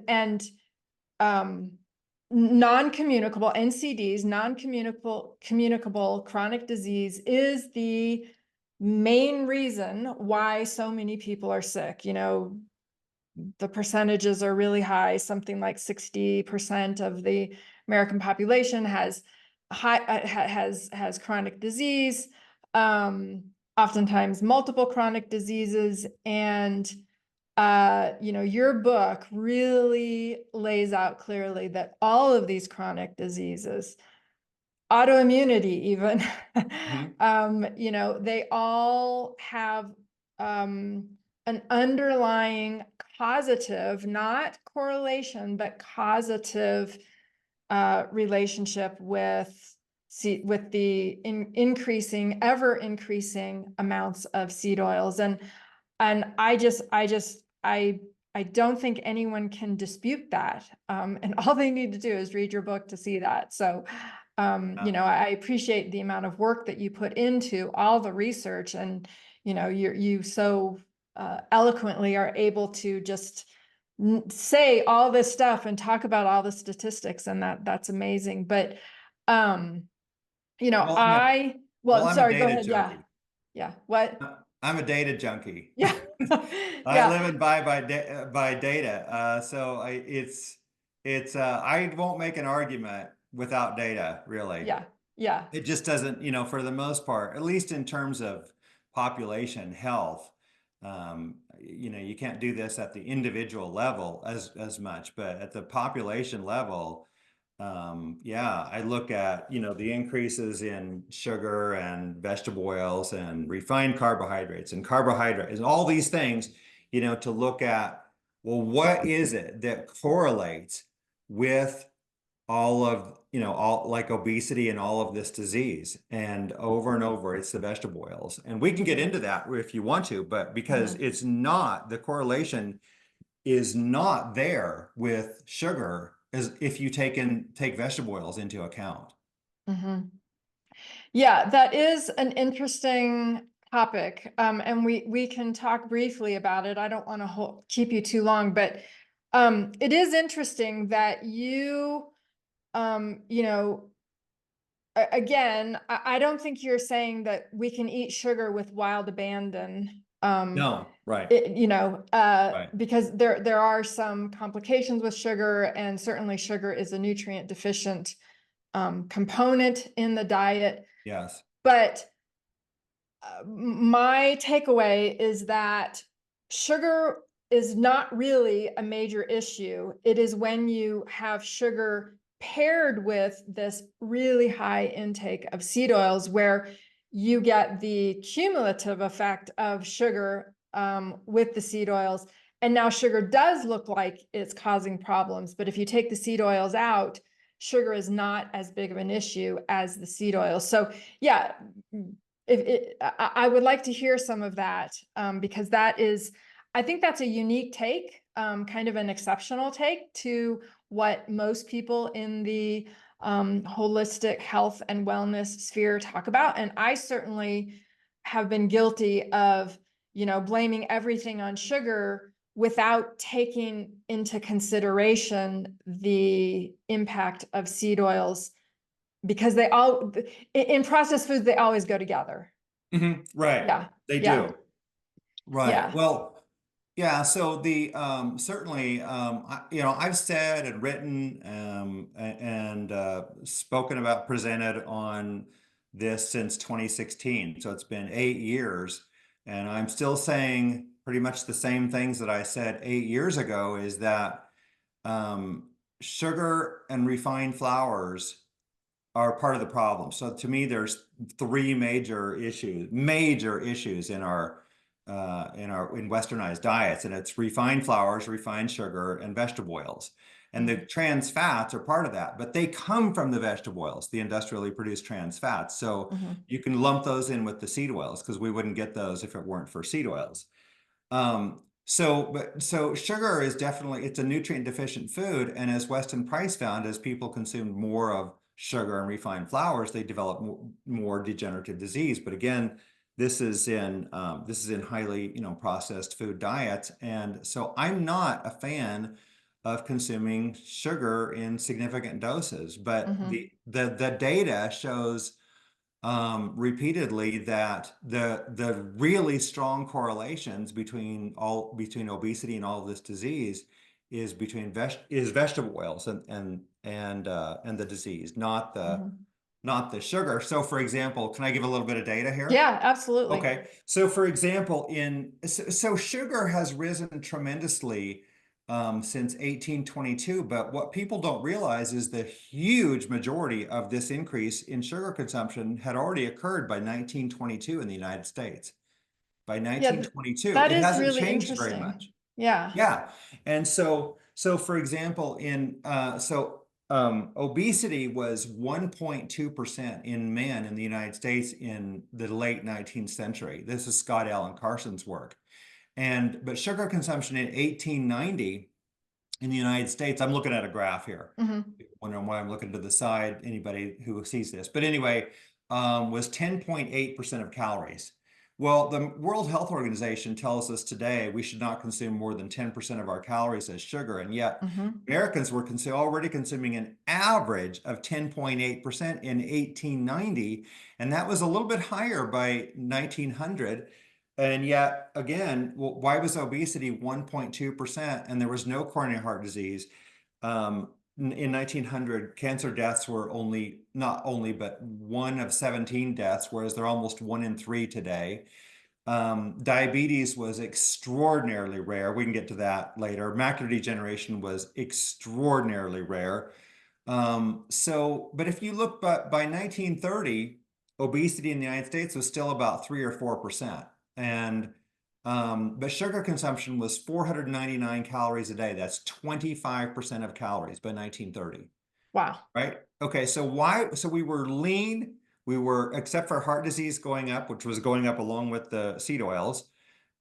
non-communicable NCDs, communicable chronic disease is the main reason why so many people are sick. The percentages are really high. Something like 60% of the American population has chronic disease, oftentimes multiple chronic diseases. And your book really lays out clearly that all of these chronic diseases, autoimmunity even, Mhm. they all have an underlying causative, not correlation, but causative relationship with the ever increasing amounts of seed oils. And I don't think anyone can dispute that. And all they need to do is read your book to see that. So, I appreciate the amount of work that you put into all the research, and, you so eloquently are able to just say all this stuff and talk about all the statistics, and that's amazing. But, Well, I'm a sorry, go data ahead. Yeah. junkie. Yeah. What? I'm a data junkie. Yeah. I Yeah. live and buy by data. I won't make an argument without data, really. Yeah. Yeah. It just doesn't, for the most part, at least in terms of population health. You can't do this at the individual level as much, but at the population level, yeah, I look at, the increases in sugar and vegetable oils and refined carbohydrates and all these things, to look at, well, what is it that correlates with all of, all like obesity and all of this disease? And over, it's the vegetable oils. And we can get into that if you want to, but because it's not, the correlation is not there with sugar as if you take vegetable oils into account. Yeah, that is an interesting topic. And we can talk briefly about it. I don't want to keep you too long, but it is interesting that you know, again, I don't think you're saying that we can eat sugar with wild abandon. No, right, right. Because there are some complications with sugar, and certainly sugar is a nutrient deficient component in the diet. Yes. But my takeaway is that sugar is not really a major issue. It is when you have sugar paired with this really high intake of seed oils where you get the cumulative effect of sugar with the seed oils. And now sugar does look like it's causing problems, but if you take the seed oils out, sugar is not as big of an issue as the seed oils. So yeah, I would like to hear some of that, because I think that's a unique take, kind of an exceptional take to what most people in the holistic health and wellness sphere talk about. And I certainly have been guilty of, blaming everything on sugar without taking into consideration the impact of seed oils, because in processed foods, they always go together. Right. Yeah. They Yeah. do. Right. Yeah. Well, yeah. So the certainly, I've said and written and spoken about, presented on this since 2016. So it's been 8 years, and I'm still saying pretty much the same things that I said 8 years ago. Is that sugar and refined flours are part of the problem. So to me, there's three major issues in westernized diets, and it's refined flours, refined sugar, and vegetable oils. And the trans fats are part of that, but they come from the vegetable oils, the industrially produced trans fats. So you can lump those in with the seed oils, because we wouldn't get those if it weren't for seed oils. So sugar is definitely, it's a nutrient deficient food. And as Weston Price found, as people consumed more of sugar and refined flours, they develop more degenerative disease. But again, this is in highly, processed food diets. And so I'm not a fan of consuming sugar in significant doses, but the data shows repeatedly that the really strong correlations between obesity and all of this disease is between vegetable oils and the disease, not the sugar. So for example, can I give a little bit of data here? Yeah, absolutely. Okay. So for example, so sugar has risen tremendously since 1822, but what people don't realize is the huge majority of this increase in sugar consumption had already occurred by 1922 in the United States. By Yeah, 1922, that it is hasn't really changed very interesting. much. Yeah. Yeah. And so for example, obesity was 1.2% in men in the United States in the late 19th century. This is Scott Allen Carson's work. But sugar consumption in 1890 in the United States, I'm looking at a graph here. Wondering why I'm looking to the side, anybody who sees this. But anyway, was 10.8% of calories. Well, the World Health Organization tells us today we should not consume more than 10% of our calories as sugar. And yet Americans were already consuming an average of 10.8% in 1890. And that was a little bit higher by 1900. And yet, again, why was obesity 1.2%? And there was no coronary heart disease. In 1900, cancer deaths were not only, but 1 of 17 deaths, whereas they're almost 1 in 3 today. Diabetes was extraordinarily rare. We can get to that later. Macular degeneration was extraordinarily rare. But if you look by 1930, obesity in the United States was still about 3 or 4%. And but sugar consumption was 499 calories a day. That's 25% of calories by 1930. Wow. Right? Okay, so we were lean, we were, except for heart disease going up, which was going up along with the seed oils.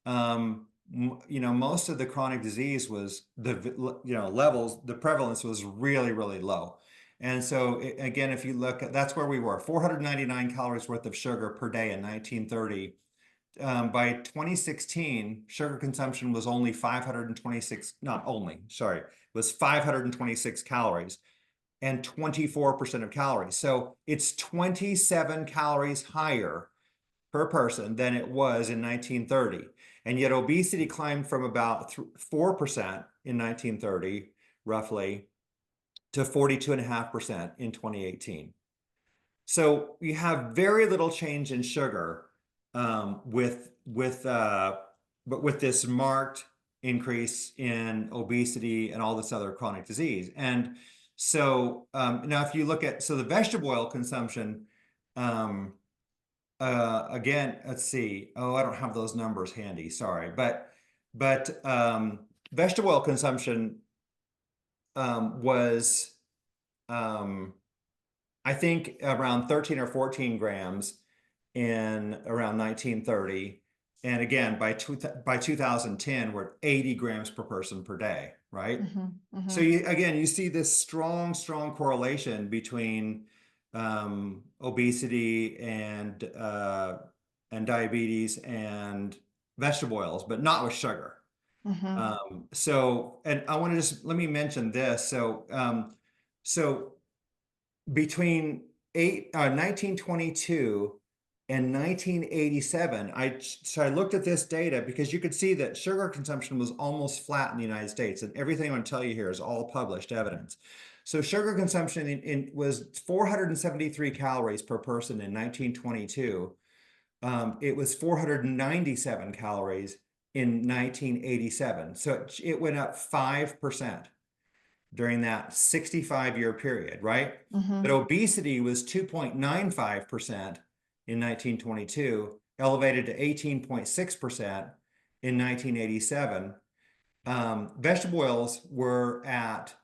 Most of the chronic disease was levels, the prevalence was really, really low. And so again, if you look at, that's where we were, 499 calories worth of sugar per day in 1930. By 2016, sugar consumption was only 526, not only, sorry, was 526 calories and 24% of calories. So it's 27 calories higher per person than it was in 1930. And yet obesity climbed from about 4% in 1930, roughly, to 42.5% in 2018. So you have very little change in sugar but with this marked increase in obesity and all this other chronic disease. And so now if you look at, so the vegetable oil consumption, again, let's see. Oh, I don't have those numbers handy, sorry. But vegetable oil consumption was, I think, around 13 or 14 grams in around 1930. And again, by 2010, we're at 80 grams per person per day, right? So you see this strong correlation between obesity and diabetes and vegetable oils, but not with sugar. And I want to just, let me mention this. So between 1922 and 1987, I looked at this data because you could see that sugar consumption was almost flat in the United States, and everything I'm going to tell you here is all published evidence. So sugar consumption was 473 calories per person in 1922. It was 497 calories in 1987. So it went up 5% during that 65-year period, right? But obesity was 2.95% in 1922, elevated to 18.6% in 1987. Vegetable oils were at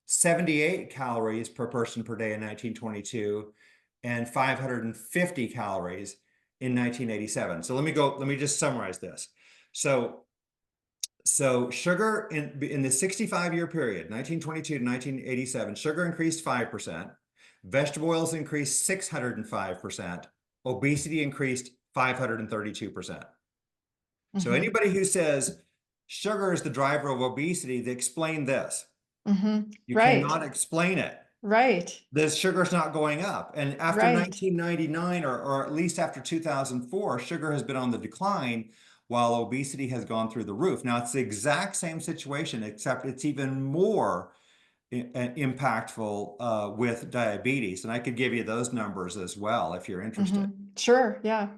78 calories per person per day in 1922 and 550 calories in 1987. So let me just summarize this. So sugar in the 65-year period, 1922 to 1987, sugar increased 5%, vegetable oils increased 605%, obesity increased 532%. So anybody who says sugar is the driver of obesity, they explain this. You cannot explain it. Right. The sugar's not going up. And after 1999, or at least after 2004, sugar has been on the decline, while obesity has gone through the roof. Now, it's the exact same situation, except it's even more impactful with diabetes. And I could give you those numbers as well if you're interested. Sure, yeah.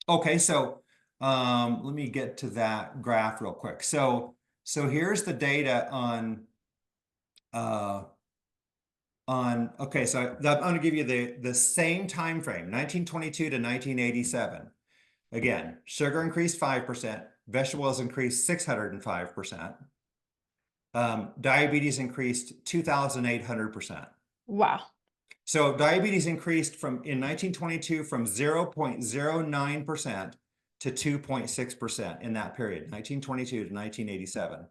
Okay, so let me get to that graph real quick. So here's the data okay, so I'm going to give you the same time frame, 1922 to 1987. Again, sugar increased 5%, vegetable oils increased 605%, diabetes increased 2,800%. Wow. So diabetes increased in 1922 from 0.09% to 2.6% in that period, 1922 to 1987.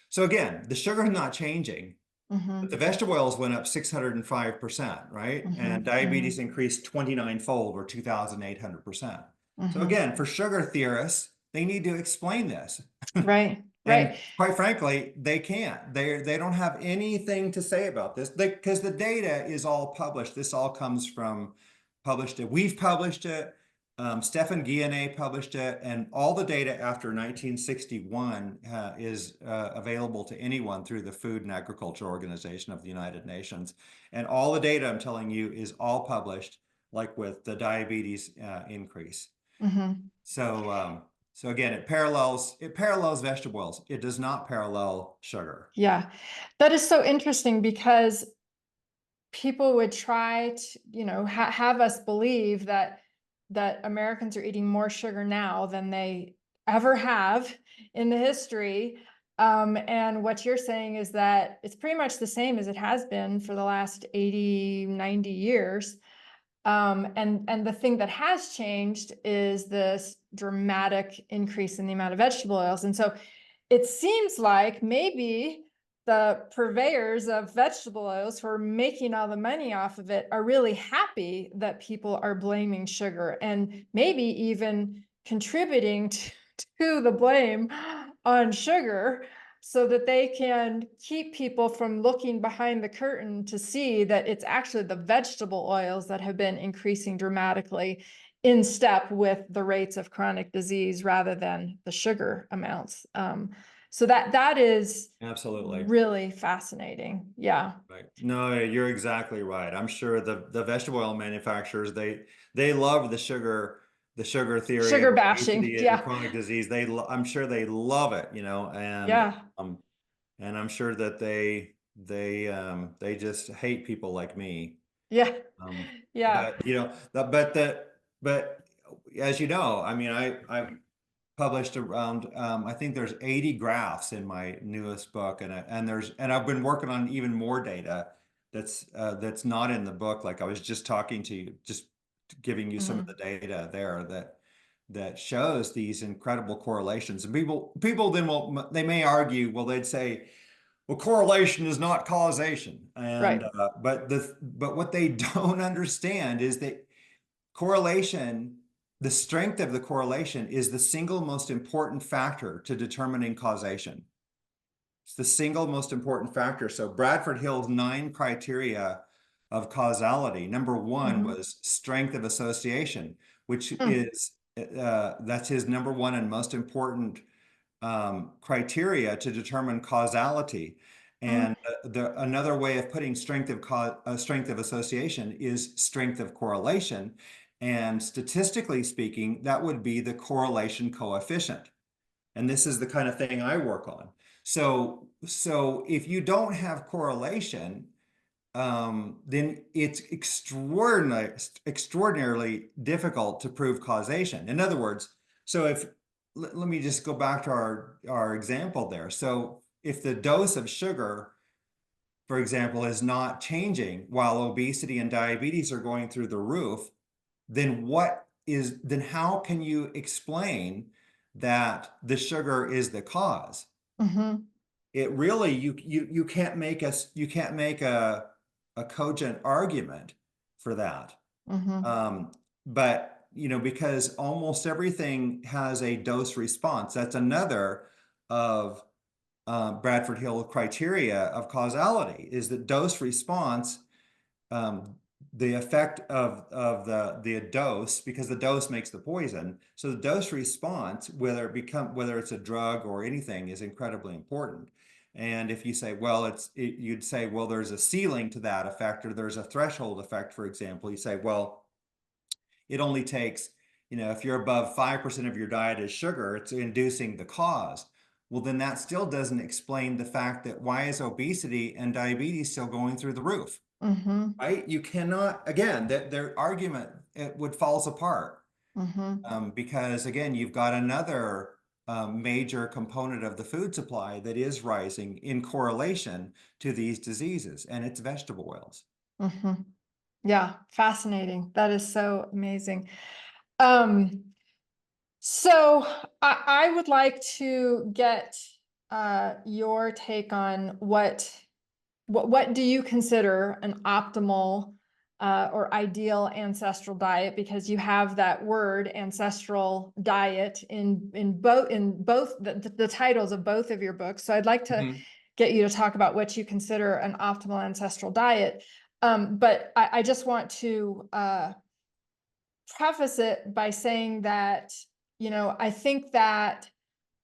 So again, the sugar is not changing, but the vegetable oils went up 605%, right? And diabetes increased 29-fold, or 2,800%. So again, for sugar theorists, they need to explain this. Right. And quite frankly, they can't. They don't have anything to say about this because the data is all published. This all comes from published it. We've published it. Stefan Guillenet published it, and all the data after 1961 is available to anyone through the Food and Agriculture Organization of the United Nations. And all the data I'm telling you is all published, like with the diabetes increase. So So again, it parallels vegetable oils. It does not parallel sugar. Yeah, that is so interesting because people would try to, have us believe that Americans are eating more sugar now than they ever have in the history. And what you're saying is that it's pretty much the same as it has been for the last 80, 90 years. And the thing that has changed is this dramatic increase in the amount of vegetable oils. And so it seems like maybe the purveyors of vegetable oils who are making all the money off of it are really happy that people are blaming sugar and maybe even contributing to the blame on sugar so that they can keep people from looking behind the curtain to see that it's actually the vegetable oils that have been increasing dramatically in step with the rates of chronic disease rather than the sugar amounts. So that is Absolutely. really fascinating. Yeah. Right. No, you're exactly right. I'm sure the vegetable oil manufacturers, they love the sugar theory of Sugar bashing. obesity and Yeah. chronic disease. I'm sure they love it, Yeah. and I'm sure that they just hate people like me. Yeah. Um, Yeah. but but as you know, I mean, I published around I think there's 80 graphs in my newest book, and I've been working on even more data that's not in the book. Like I was just talking to you, just giving you some of the Mhm. data there that shows these incredible correlations. And people then they may argue, well, they'd say, well, correlation is not causation, and Right. but what they don't understand is that correlation, the strength of the correlation is the single most important factor to determining causation. It's the single most important factor. So Bradford Hill's 9 criteria of causality. Number one Mhm. was strength of association, which Mm. is that's his number one and most important criteria to determine causality. Mm. And another way of putting strength of association is strength of correlation. And statistically speaking, that would be the correlation coefficient. And this is the kind of thing I work on. So if you don't have correlation, then it's extraordinarily difficult to prove causation. In other words, so if let me just go back to our example there. So if the dose of sugar, for example, is not changing while obesity and diabetes are going through the roof, then how can you explain that the sugar is the cause? Mhm. It really you can't make a cogent argument for that. Mhm. But because almost everything has a dose response. That's another of Bradford Hill criteria of causality, is that dose response, um, the effect of the dose, because the dose makes the poison. So the dose response, whether it's a drug or anything, is incredibly important. And if you say, well, you'd say, well, there's a ceiling to that effect, or there's a threshold effect, for example. You say, well, it only takes, if you're above 5% of your diet is sugar, it's inducing the cause. Well, then that still doesn't explain the fact that why is obesity and diabetes still going through the roof? Mhm. Right? You cannot, again, that their argument, it would falls apart, Mhm. because again, you've got another major component of the food supply that is rising in correlation to these diseases, and it's vegetable oils. Mhm. Yeah, fascinating. That is so amazing. Um, so I would like to get your take on what do you consider an optimal or ideal ancestral diet? Because you have that word ancestral diet in both the titles of both of your books. So I'd like to Mhm. get you to talk about what you consider an optimal ancestral diet. But I just want to preface it by saying that, I think that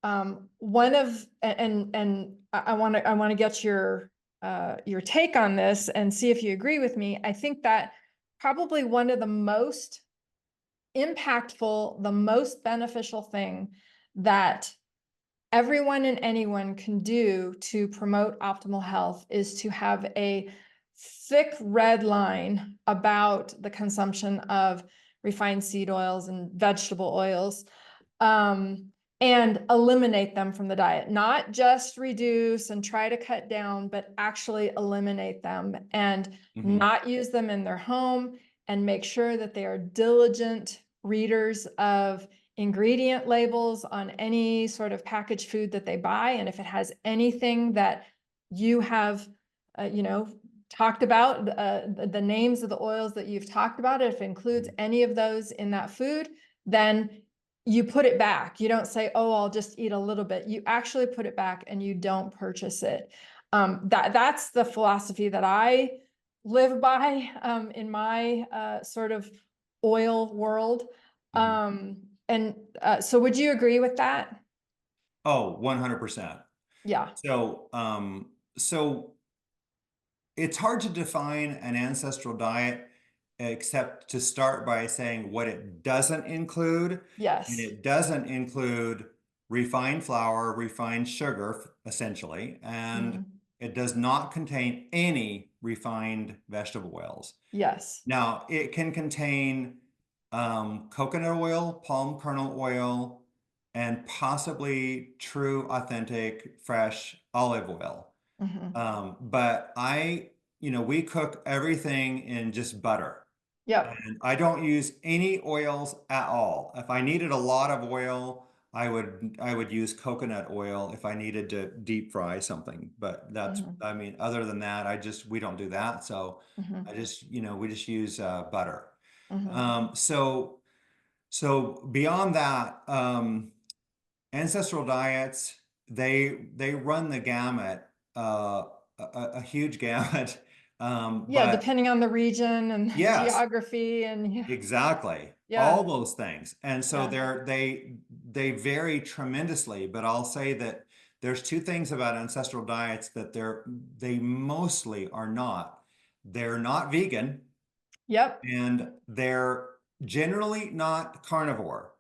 one of and I want to get your take on this and see if you agree with me. I think that probably one of the most impactful, the most beneficial thing that everyone and anyone can do to promote optimal health is to have a thick red line about the consumption of refined seed oils and vegetable oils, and eliminate them from the diet. Not just reduce and try to cut down, but actually eliminate them and not use them in their home, and make sure that they are diligent readers of ingredient labels on any sort of packaged food that they buy. And if it has anything that you have, talked about, the names of the oils that you've talked about, if it includes any of those in that food, then you put it back. You don't say, oh, I'll just eat a little bit. You actually put it back and you don't purchase it. That's the philosophy that I live by in my sort of oil world. So would you agree with that? Oh, 100%. Yeah. So it's hard to define an ancestral diet except to start by saying what it doesn't include. And Yes. it doesn't include refined flour, refined sugar, essentially, and it does not contain any refined vegetable oils. Yes. Now, it can contain coconut oil, palm kernel oil, and possibly true, authentic, fresh olive oil. But we cook everything in just butter. Yep. And I don't use any oils at all. If I needed a lot of oil, I would use coconut oil if I needed to deep fry something. But I mean, other than that, we don't do that. So we just use butter. So beyond that, ancestral diets, they run the gamut, a huge gamut. Yeah, But depending on the region and yes, geography and exactly. yeah. All those things. And so Yeah. they vary tremendously, but I'll say that there's two things about ancestral diets that they mostly are not. They're not vegan, Yep. and they're generally not carnivore.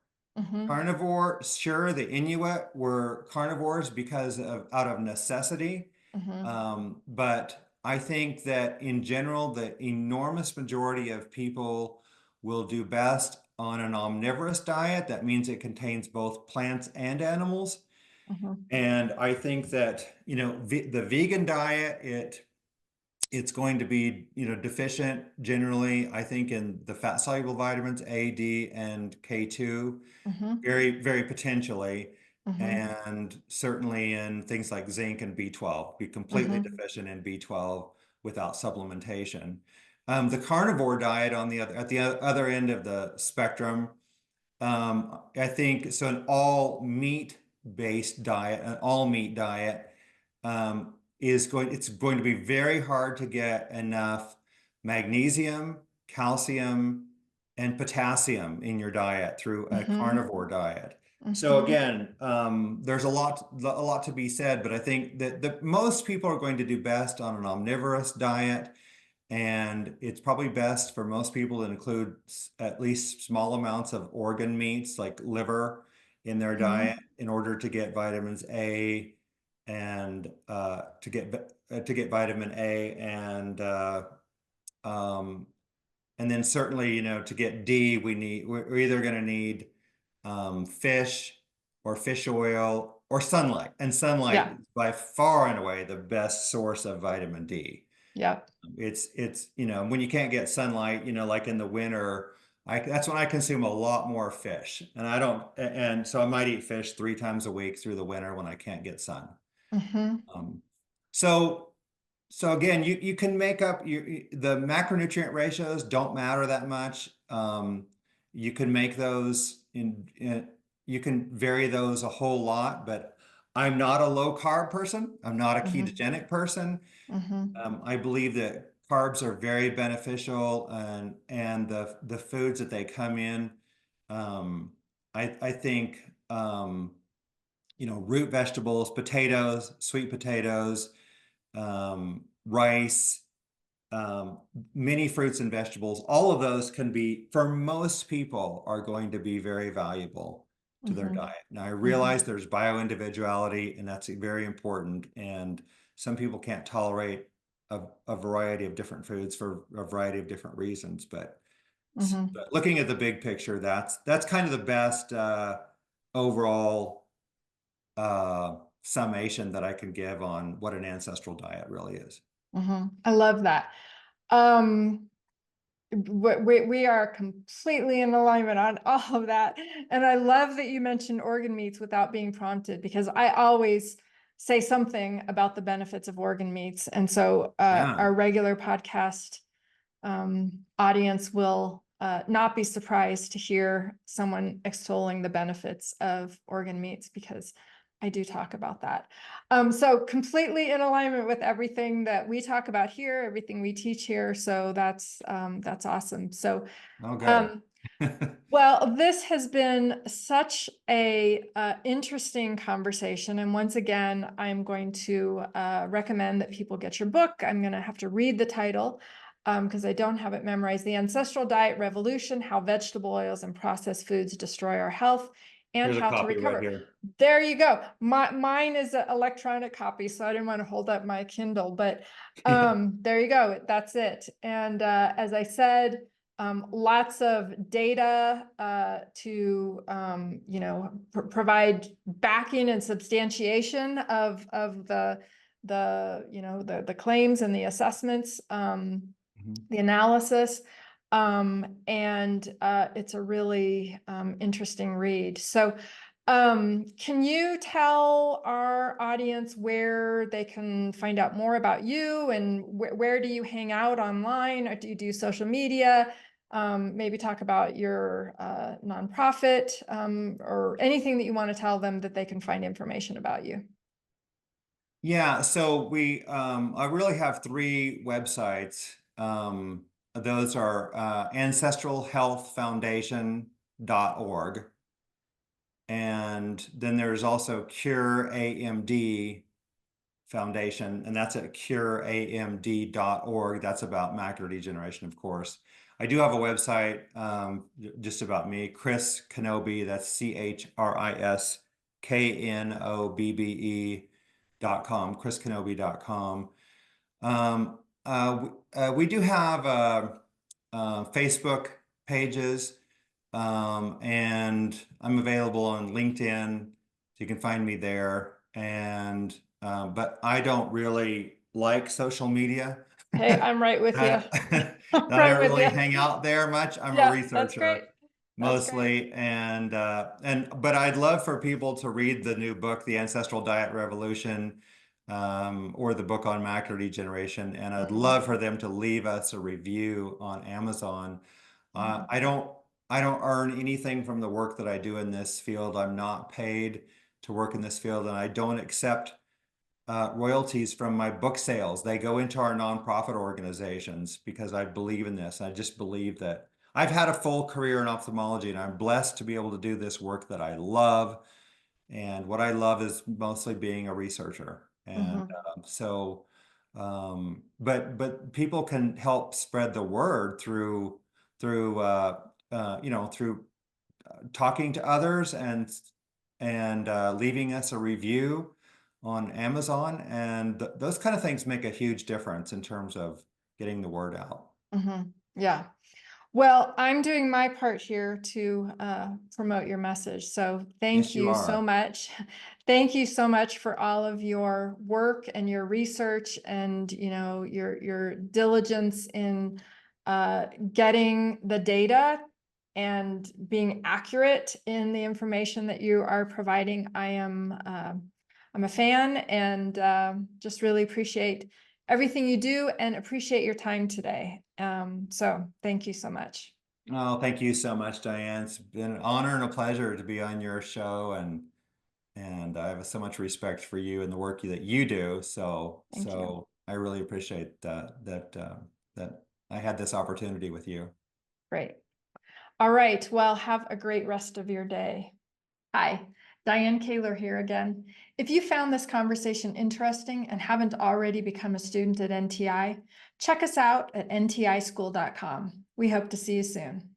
Carnivore, sure, the Inuit were carnivores because of out of necessity. But I think that in general, the enormous majority of people will do best on an omnivorous diet. That means it contains both plants and animals. And I think that, the vegan diet, it's going to be, deficient generally, I think, in the fat soluble vitamins A, D, and K2, very, very potentially. And certainly in things like zinc and B12, be completely deficient in B12 without supplementation. The carnivore diet at the other end of the spectrum, I think, so an all meat-based diet, an all meat diet, it's going to be very hard to get enough magnesium, calcium, and potassium in your diet through a carnivore diet. So again, there's a lot to be said, but I think that most people are going to do best on an omnivorous diet, and it's probably best for most people to include at least small amounts of organ meats like liver in their diet in order to get vitamins A and to get vitamin A and then certainly, to get D, we're either going to need fish or fish oil or sunlight. And sunlight Yeah. is by far and away the best source of vitamin D. Yep. It's when you can't get sunlight, like in the winter, that's when I consume a lot more fish. And so I might eat fish 3 times a week through the winter when I can't get sun. So again, you can make up the macronutrient ratios don't matter that much. You can make those you can vary those a whole lot, but I'm not a low carb person. I'm not a ketogenic person. I believe that carbs are very beneficial, and the foods that they come in. I think root vegetables, potatoes, sweet potatoes, rice, many fruits and vegetables, all of those can be, for most people, are going to be very valuable. to their Mm-hmm. diet. Now, I Mm-hmm. realize there's bioindividuality, and that's very important. And some people can't tolerate a variety of different foods for a variety of different reasons. But, Mm-hmm. but looking at the big picture, that's kind of the best overall summation that I can give on what an ancestral diet really is. Mm-hmm. I love that. Um, we are completely in alignment on all of that. And I love that you mentioned organ meats without being prompted, because I always say something about the benefits of organ meats. And so Yeah. our regular podcast audience will not be surprised to hear someone extolling the benefits of organ meats, because I do talk about that. So completely in alignment with everything that we talk about here, everything we teach here. So that's awesome. So, Oh, good. um, well, this has been such a interesting conversation. And once again, I'm going to recommend that people get your book. I'm going to have to read the title because I don't have it memorized. The Ancestral Diet Revolution: How Vegetable Oils and Processed Foods Destroy Our Health and Here's a How to copy right Recover. here. There you go. Mine is an electronic copy, so I didn't want to hold up my Kindle, but Yeah. there you go. That's it. And as I said, lots of data to provide backing and substantiation of the claims and the assessments, Mhm. the analysis, and it's a really interesting read. So can you tell our audience where they can find out more about you, and where do you hang out online, or do you do social media? Maybe talk about your nonprofit, or anything that you want to tell them that they can find information about you. Yeah, so I really have three websites. Those are ancestralhealthfoundation.org. And then there's also Cure AMD Foundation, and that's at cureamd.org. That's about macular degeneration, of course. I do have a website just about me, Chris Knobbe, that's ChrisKnobbe.com, chrisknobbe.com. We do have Facebook pages, and I'm available on LinkedIn, so you can find me there. And but I don't really like social media. Hey, I'm right with you. I I'm right don't with really you. hang out there much. I'm a Yeah, that's great. researcher That's great. mostly, but I'd love for people to read the new book, The Ancestral Diet Revolution, or the book on macular degeneration, and I'd Mhm, love for them to leave us a review on Amazon. mhm, I don't earn anything from the work that I do in this field. I'm not paid to work in this field, and I don't accept royalties from my book sales. They go into our nonprofit organizations because I believe in this. I just believe that I've had a full career in ophthalmology, and I'm blessed to be able to do this work that I love. And what I love is mostly being a researcher. And mhm, but people can help spread the word through talking to others, and leaving us a review on Amazon, and those kind of things make a huge difference in terms of getting the word out. mhm. Yeah. Well, I'm doing my part here to promote your message. So thank Yes, you you so are. much. Thank you so much for all of your work and your research, and your diligence in getting the data and being accurate in the information that you are providing. I'm a fan, and just really appreciate everything you do and appreciate your time today. So thank you so much. Oh, thank you so much, Diane. It's been an honor and a pleasure to be on your show, and I have so much respect for you and the work that you do. So Thank you. so I really appreciate that I had this opportunity with you. Great. All right. Well, have a great rest of your day. Hi, Diane Kaler here again. If you found this conversation interesting and haven't already become a student at NTI, check us out at ntischool.com. We hope to see you soon.